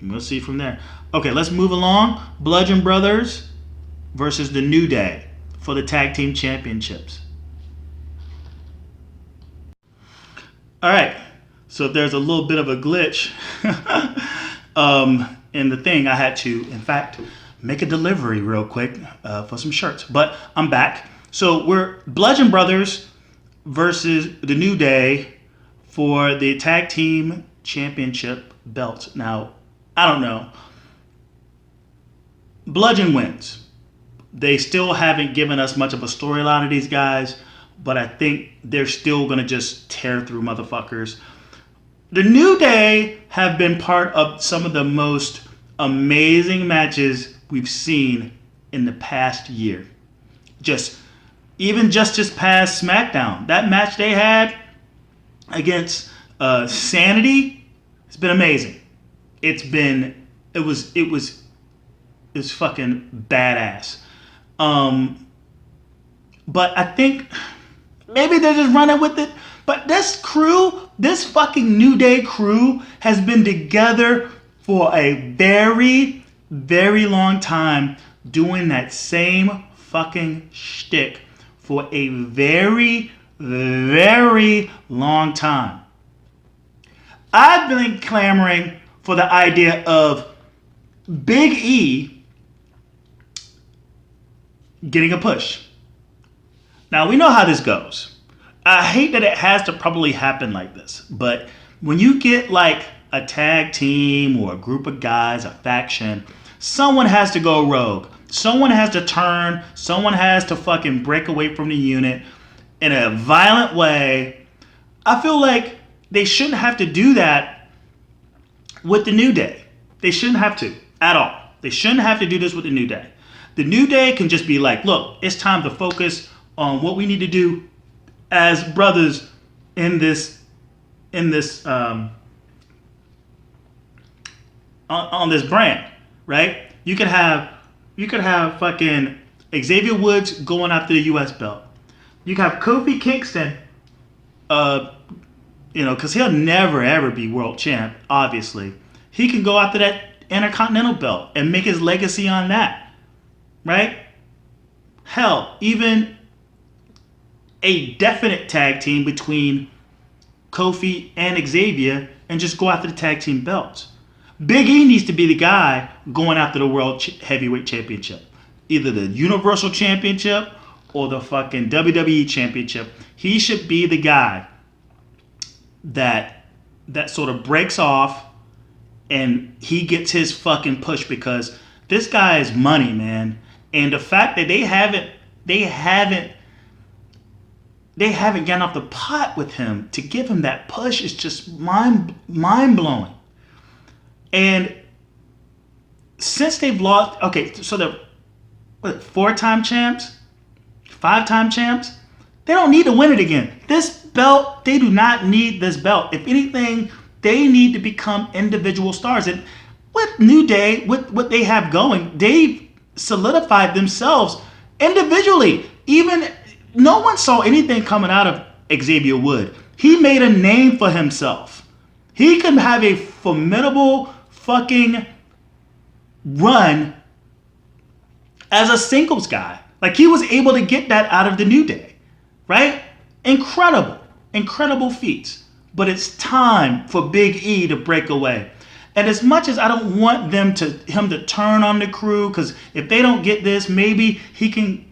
We'll see from there. Okay, let's move along. Bludgeon Brothers versus the New Day for the Tag Team Championships. All right, so there's a little bit of a glitch in the thing. I had to, in fact, make a delivery real quick for some shirts, but I'm back. So we're Bludgeon Brothers versus the New Day for the Tag Team Championship belts. Now, I don't know. Bludgeon wins. They still haven't given us much of a storyline of these guys, but I think they're still going to just tear through motherfuckers. The New Day have been part of some of the most amazing matches we've seen in the past year. Just this past SmackDown, that match they had against Sanity, it's been amazing. It was fucking badass. But I think maybe they're just running with it. But this fucking New Day crew has been together for a very, very long time, doing that same fucking shtick for a very, very long time. I've been clamoring for the idea of Big E getting a push. Now, we know how this goes. I hate that it has to probably happen like this, but when you get like a tag team or a group of guys, a faction, someone has to go rogue. Someone has to turn. Someone has to fucking break away from the unit in a violent way. I feel like they shouldn't have to do that with the New Day. They shouldn't have to at all. They shouldn't have to do this with the New Day. The New Day can just be like, look, it's time to focus on what we need to do as brothers in this on this brand, right? You can have You could have fucking Xavier Woods going after the U.S. belt. You could have Kofi Kingston, because he'll never ever be world champ. Obviously, he can go after that Intercontinental belt and make his legacy on that, right? Hell, even a definite tag team between Kofi and Xavier, and just go after the tag team belts. Big E needs to be the guy going after the World Heavyweight Championship. Either the Universal Championship or the fucking WWE Championship. He should be the guy that sort of breaks off and he gets his fucking push, because this guy is money, man. And the fact that they haven't gotten off the pot with him to give him that push is just mind blowing. And since they've lost, okay, so they're 4-time champs, 5-time champs. They don't need to win it again. This belt, they do not need this belt. If anything, they need to become individual stars. And with New Day, with what they have going, they've solidified themselves individually. Even no one saw anything coming out of Xavier Wood. He made a name for himself. He can have a formidable fucking run as a singles guy. Like, he was able to get that out of the New Day, right? Incredible feats. But it's time for Big E to break away. And as much as I don't want him to turn on the crew, because if they don't get this, maybe he can,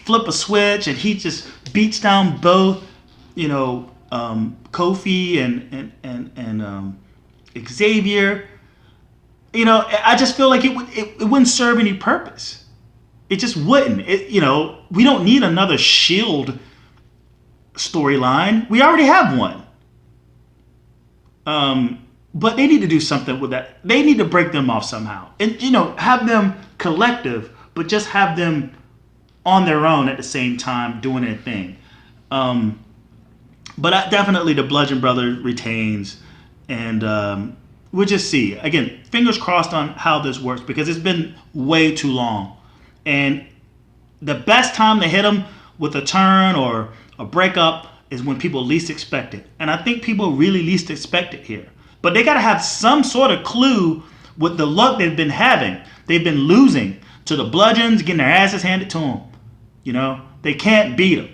flip a switch and he just beats down both, Kofi and Xavier. I just feel like it wouldn't serve any purpose. It just wouldn't. We don't need another Shield storyline. We already have one. But they need to do something with that. They need to break them off somehow. And, have them collective, but just have them on their own at the same time doing their thing. But definitely the Bludgeon Brothers retains. And we'll just see. Again, fingers crossed on how this works, because it's been way too long. And the best time to hit them with a turn or a breakup is when people least expect it. And I think people really least expect it here. But they got to have some sort of clue with the luck they've been having. They've been losing to the Bludgeons, getting their asses handed to them. They can't beat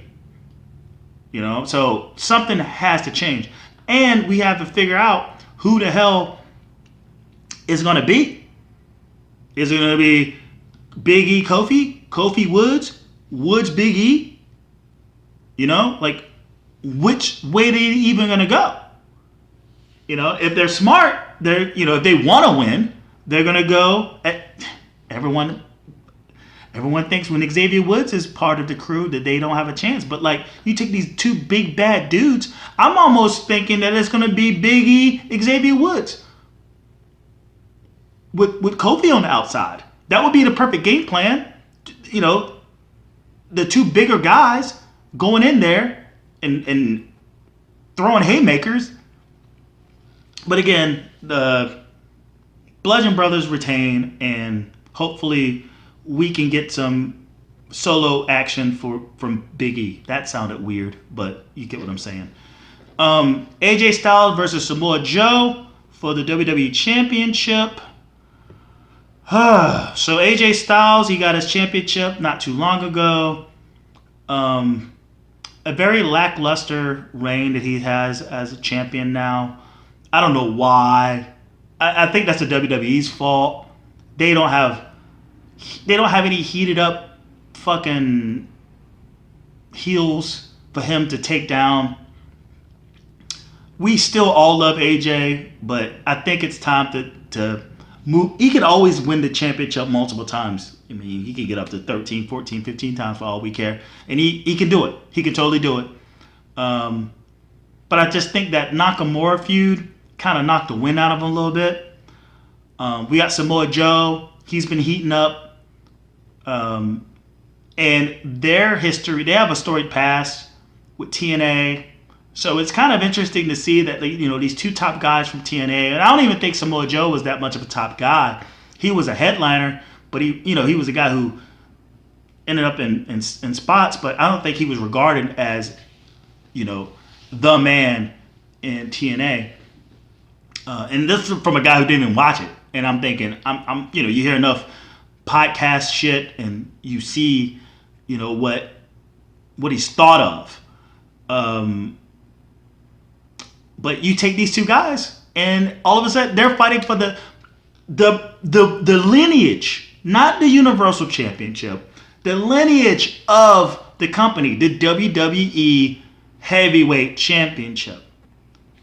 them. So something has to change. And we have to figure out who the hell is going to be. Is it going to be Big E Kofi? Kofi Woods? Woods Big E? Which way they even going to go? If they're smart, if they want to win, they're going to go everyone thinks when Xavier Woods is part of the crew that they don't have a chance. But you take these two big bad dudes, I'm almost thinking that it's going to be Big E, Xavier Woods with Kofi on the outside. That would be the perfect game plan. The two bigger guys going in there and throwing haymakers. But again, the Bludgeon Brothers retain, and hopefully we can get some solo action from Big E. That sounded weird, but you get what I'm saying. AJ Styles versus Samoa Joe for the WWE Championship. So AJ Styles, he got his championship not too long ago. A very lackluster reign that he has as a champion now. I don't know why. I think that's the WWE's fault. They don't have any heated up fucking heels for him to take down. We still all love AJ, but I think it's time to move. He can always win the championship multiple times. I mean, he can get up to 13, 14, 15 times for all we care. And he can do it. He can totally do it. But I just think that Nakamura feud kind of knocked the wind out of him a little bit. We got Samoa Joe. He's been heating up. And their history, they have a storied past with TNA. So it's kind of interesting to see that, these two top guys from TNA, and I don't even think Samoa Joe was that much of a top guy. He was a headliner, but he was a guy who ended up in spots, but I don't think he was regarded as, the man in TNA. And this is from a guy who didn't even watch it. And I'm thinking, you hear enough podcast shit and you see, what he's thought of. But you take these two guys, and all of a sudden they're fighting for the lineage, not the Universal Championship, the lineage of the company, the WWE Heavyweight Championship.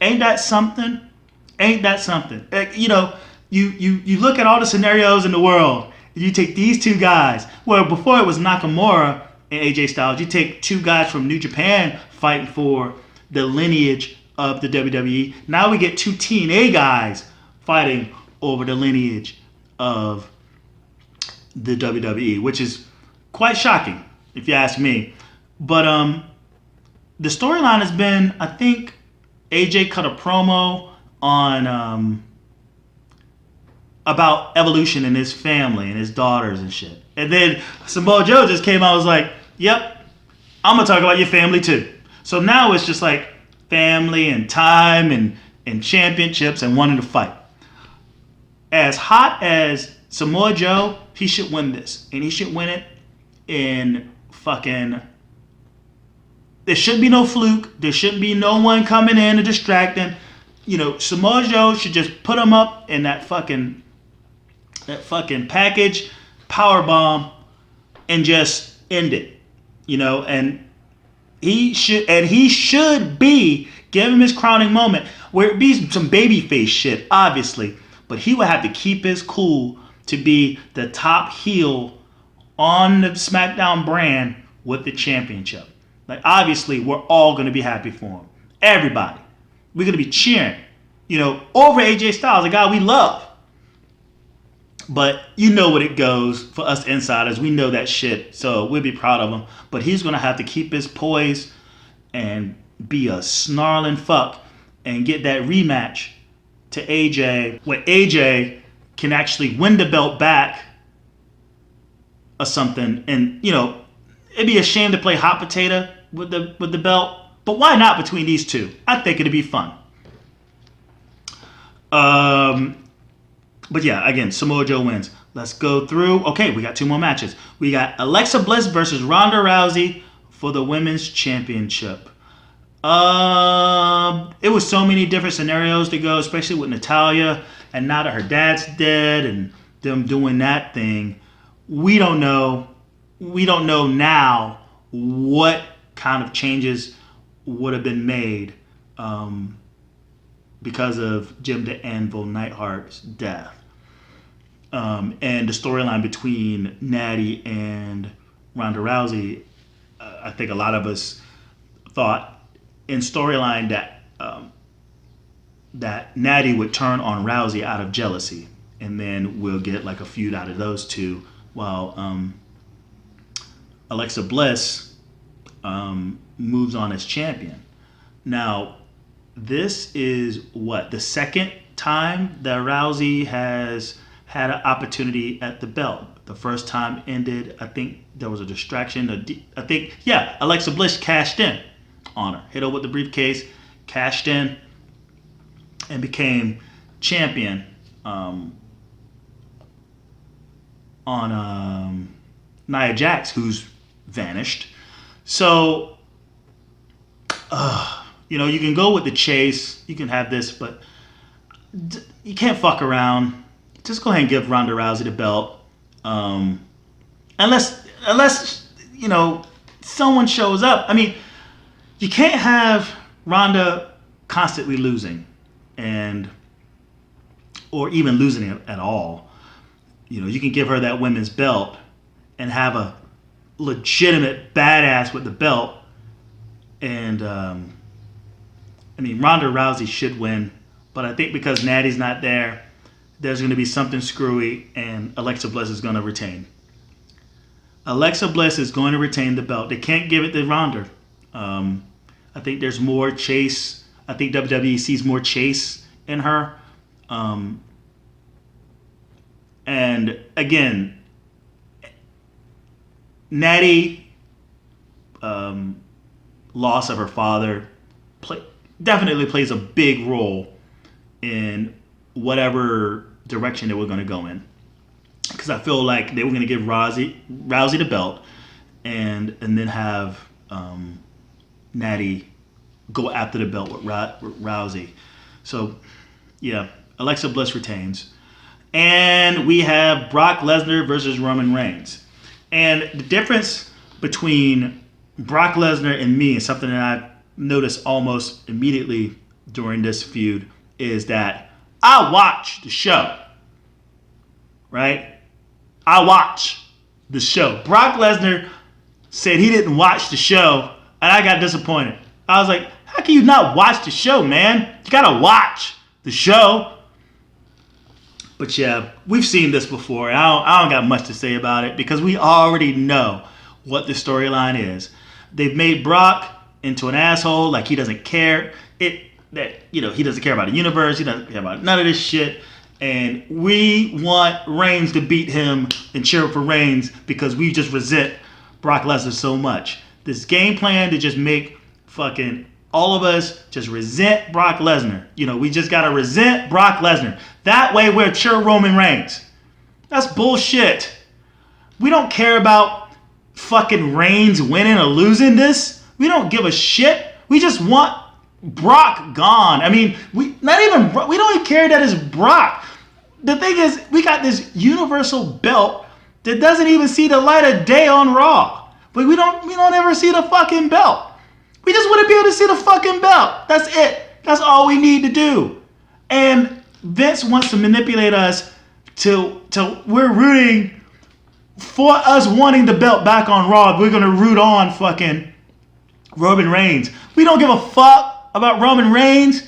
Ain't that something? Ain't that something? You look at all the scenarios in the world, and you take these two guys. Well, before it was Nakamura and AJ Styles, you take two guys from New Japan fighting for the lineage of the WWE. Now we get two TNA guys fighting over the lineage of the WWE, which is quite shocking, if you ask me. But the storyline has been, I think, AJ cut a promo on about evolution in his family and his daughters and shit. And then Samoa Joe just came out and was like, yep, I'm going to talk about your family too. So now it's just like family and time and championships and wanting to fight. As hot as Samoa Joe, he should win this. And he should win it in fucking... There shouldn't be no fluke. There shouldn't be no one coming in to distract him. Samoa Joe should just put him up in that fucking package power bomb and just end it. And he should be, give him his crowning moment where it be some babyface shit, obviously, but he would have to keep his cool to be the top heel on the SmackDown brand with the championship. Like, obviously, we're all going to be happy for him. Everybody. We're going to be cheering, over AJ Styles, a guy we love. But you know what it goes for us insiders. We know that shit, so we'll be proud of him. But he's going to have to keep his poise and be a snarling fuck and get that rematch to AJ, where AJ can actually win the belt back or something. And, it'd be a shame to play hot potato with the belt, but why not between these two? I think it'd be fun. But yeah, again, Samoa Joe wins. Let's go through. Okay, we got two more matches. We got Alexa Bliss versus Ronda Rousey for the Women's Championship. It was so many different scenarios to go, especially with Natalya, and now that her dad's dead and them doing that thing, we don't know now what kind of changes would have been made because of Jim the Anvil Neidhart's death. And the storyline between Natty and Ronda Rousey, I think a lot of us thought in storyline that Natty would turn on Rousey out of jealousy, and then we'll get like a feud out of those two, while Alexa Bliss moves on as champion. Now, this is the second time that Rousey has had an opportunity at the belt. The first time ended, I think there was a distraction. Alexa Bliss cashed in on her. Hit her with the briefcase, cashed in, and became champion on Nia Jax, who's vanished. So, you can go with the chase. You can have this, but you can't fuck around. Just go ahead and give Ronda Rousey the belt. Unless someone shows up. I mean, you can't have Ronda constantly losing, or even losing it at all. You can give her that women's belt and have a legitimate badass with the belt. And Ronda Rousey should win, but I think because Natty's not there, there's going to be something screwy, and Alexa Bliss is going to retain. Alexa Bliss is going to retain the belt. They can't give it to Ronda. I think there's more chase. I think WWE sees more chase in her. And again, Natty, loss of her father, definitely plays a big role in whatever direction they were going to go in. Because I feel like they were going to give Rousey the belt, and then have Natty go after the belt with Rousey. So, yeah, Alexa Bliss retains. And we have Brock Lesnar versus Roman Reigns. And the difference between Brock Lesnar and me, is something that I noticed almost immediately during this feud, is that I watch the show. Right? I watch the show. Brock Lesnar said he didn't watch the show, and I got disappointed. I was like, how can you not watch the show, man? You gotta watch the show. But yeah, we've seen this before. I don't got much to say about it because we already know what the storyline is. They've made Brock into an asshole, like he doesn't care. He doesn't care about the universe. He doesn't care about none of this shit. And we want Reigns to beat him and cheer for Reigns because we just resent Brock Lesnar so much. This game plan to just make fucking all of us just resent Brock Lesnar. We just gotta resent Brock Lesnar. That way we're cheer Roman Reigns. That's bullshit. We don't care about fucking Reigns winning or losing this. We don't give a shit. We just want Brock gone. I mean, we don't even care that it's Brock. The thing is, we got this universal belt that doesn't even see the light of day on Raw. But we don't ever see the fucking belt. We just want to be able to see the fucking belt. That's it. That's all we need to do. And Vince wants to manipulate us till we're rooting for us wanting the belt back on Raw. We're going to root on fucking Roman Reigns. We don't give a fuck about Roman Reigns.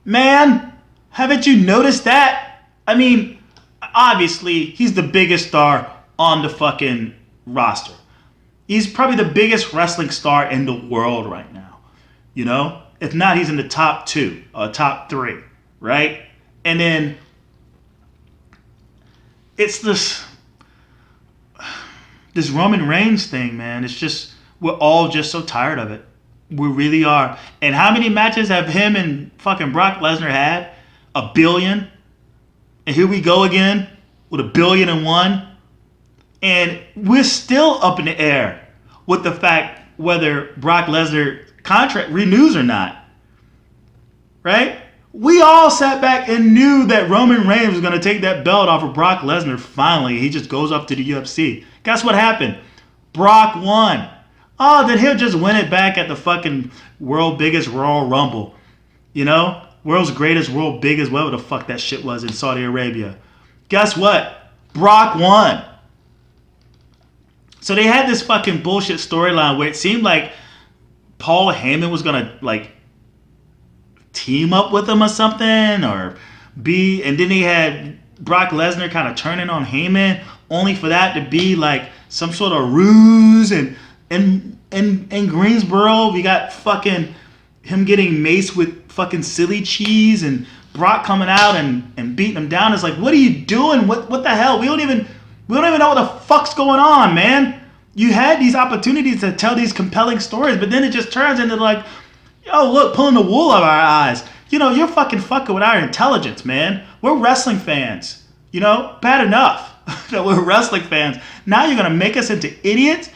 Man, haven't you noticed that? I mean, obviously, he's the biggest star on the fucking roster. He's probably the biggest wrestling star in the world right now. If not, he's in the top 2 or top 3, right? And then it's this Roman Reigns thing, man. It's just, we're all just so tired of it. We really are. And how many matches have him and fucking Brock Lesnar had? 1 billion. And here we go again with 1,000,000,001. And we're still up in the air with the fact whether Brock Lesnar contract renews or not. Right? We all sat back and knew that Roman Reigns was going to take that belt off of Brock Lesnar finally. He just goes up to the UFC. Guess what happened? Brock won. Oh, then he'll just win it back at the fucking world biggest Royal Rumble. World's greatest, world biggest, whatever the fuck that shit was in Saudi Arabia. Guess what? Brock won. So they had this fucking bullshit storyline where it seemed like Paul Heyman was gonna team up with him or something, and then they had Brock Lesnar kind of turning on Heyman, only for that to be like some sort of ruse. And in Greensboro, we got fucking him getting maced with fucking silly cheese, and Brock coming out and beating him down. It's like, what are you doing? What the hell? We don't even know what the fuck's going on, man. You had these opportunities to tell these compelling stories, but then it just turns into like, yo, look, pulling the wool over our eyes. You're fucking with our intelligence, man. We're wrestling fans. Bad enough that we're wrestling fans. Now you're going to make us into idiots,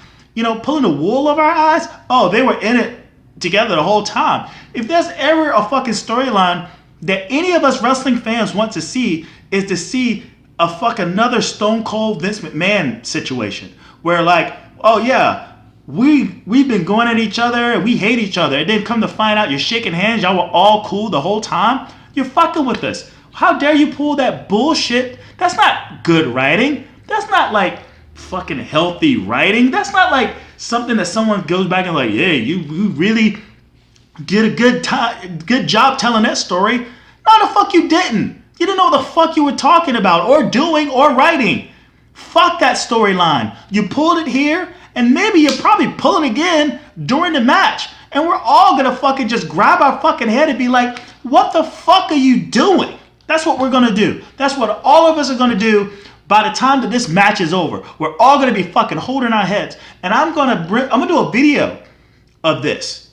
pulling the wool over our eyes. Oh, they were in it together the whole time. If there's ever a fucking storyline that any of us wrestling fans want to see, is to see a fucking another Stone Cold Vince McMahon situation where like, oh yeah, we've been going at each other and we hate each other, and then come to find out you're shaking hands, y'all were all cool the whole time. You're fucking with us. How dare you pull that bullshit? That's not good writing. That's not like fucking healthy writing. That's not like something that someone goes back and like, yeah, you really did a good job telling that story. No, the fuck you didn't. You didn't know what the fuck you were talking about or doing or writing. Fuck that storyline. You pulled it here, and maybe you're probably pulling again during the match. And we're all gonna fucking just grab our fucking head and be like, what the fuck are you doing? That's what we're gonna do. That's what all of us are gonna do by the time that this match is over, we're all gonna be fucking holding our heads, and I'm gonna do a video of this.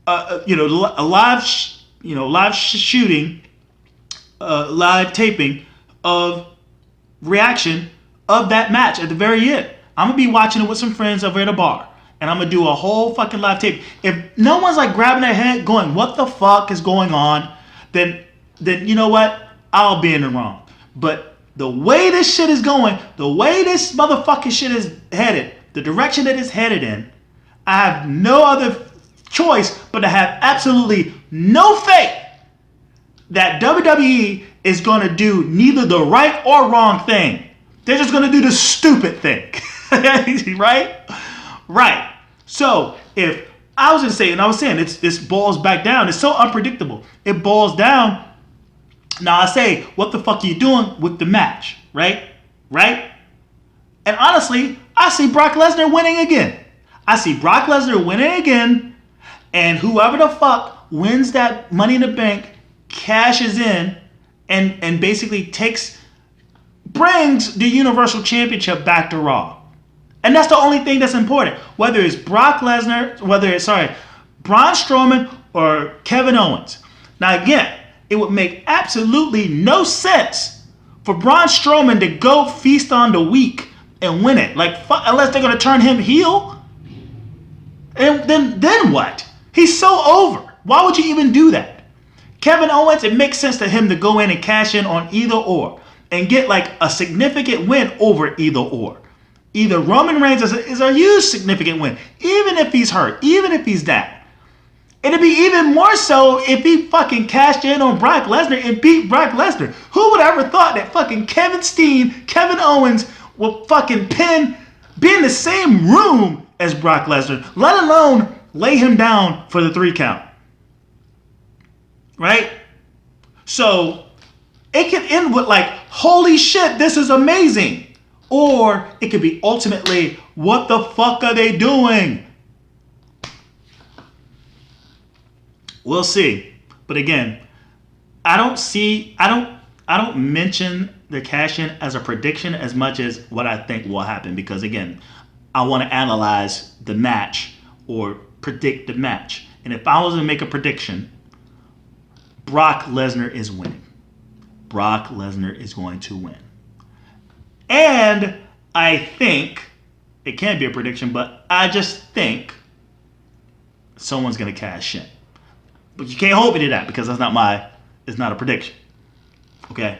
A live shooting, live taping of reaction of that match at the very end. I'm gonna be watching it with some friends over at a bar, and I'm gonna do a whole fucking live tape. If no one's like grabbing their head, going, "What the fuck is going on?" Then you know what? I'll be in the wrong. But the way this shit is going, the way this motherfucking shit is headed, the direction that it's headed in, I have no other choice but to have absolutely no faith that WWE is going to do neither the right or wrong thing. They're just going to do the stupid thing. Right? Right. So if I was going to say, and I was saying, this boils back down. It's so unpredictable. It boils down. Now I say, what the fuck are you doing with the match? Right? Right? And honestly, I see Brock Lesnar winning again. I see Brock Lesnar winning again. And whoever the fuck wins that Money in the Bank cashes in and basically brings the Universal Championship back to Raw. And that's the only thing that's important. Whether it's Brock Lesnar, Braun Strowman or Kevin Owens. Now again, it would make absolutely no sense for Braun Strowman to go feast on the weak and win it. Unless they're going to turn him heel. And then what? He's so over. Why would you even do that? Kevin Owens, it makes sense to him to go in and cash in on either or and get a significant win over either or. Either Roman Reigns is a huge significant win, even if he's hurt, even if he's down. It'd be even more so if he fucking cashed in on Brock Lesnar and beat Brock Lesnar. Who would ever thought that fucking Kevin Owens will fucking be in the same room as Brock Lesnar, let alone lay him down for the 3 count. Right? So it can end with holy shit, this is amazing. Or it could be ultimately, what the fuck are they doing? We'll see. But again, I don't mention the cash-in as a prediction as much as what I think will happen. Because again, I want to analyze the match or predict the match. And if I was to make a prediction, Brock Lesnar is winning. Brock Lesnar is going to win. And I think, it can't be a prediction, but I just think someone's going to cash in. But you can't hold me to that because it's not a prediction. Okay?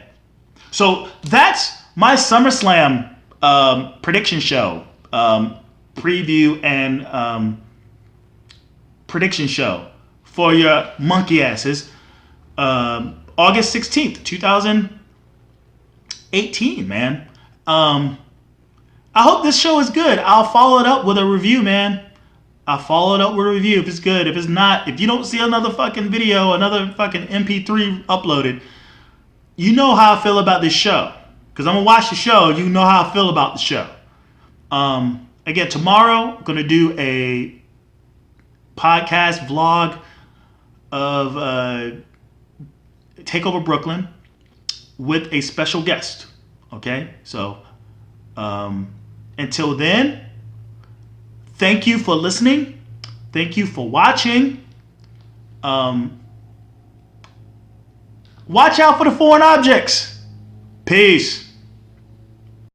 So that's my SummerSlam prediction show, preview and prediction show for your monkey asses. August 16th, 2018, man. I hope this show is good. I'll follow it up with a review, man. I'll follow it up with a review if it's good. If it's not, if you don't see another fucking video, another fucking MP3 uploaded, you know how I feel about this show. Because I'm going to watch the show. You know how I feel about the show. Again, tomorrow, I'm going to do a podcast vlog of Takeover Brooklyn with a special guest. Okay? So, until then, thank you for listening. Thank you for watching. Watch out for the foreign objects. Peace.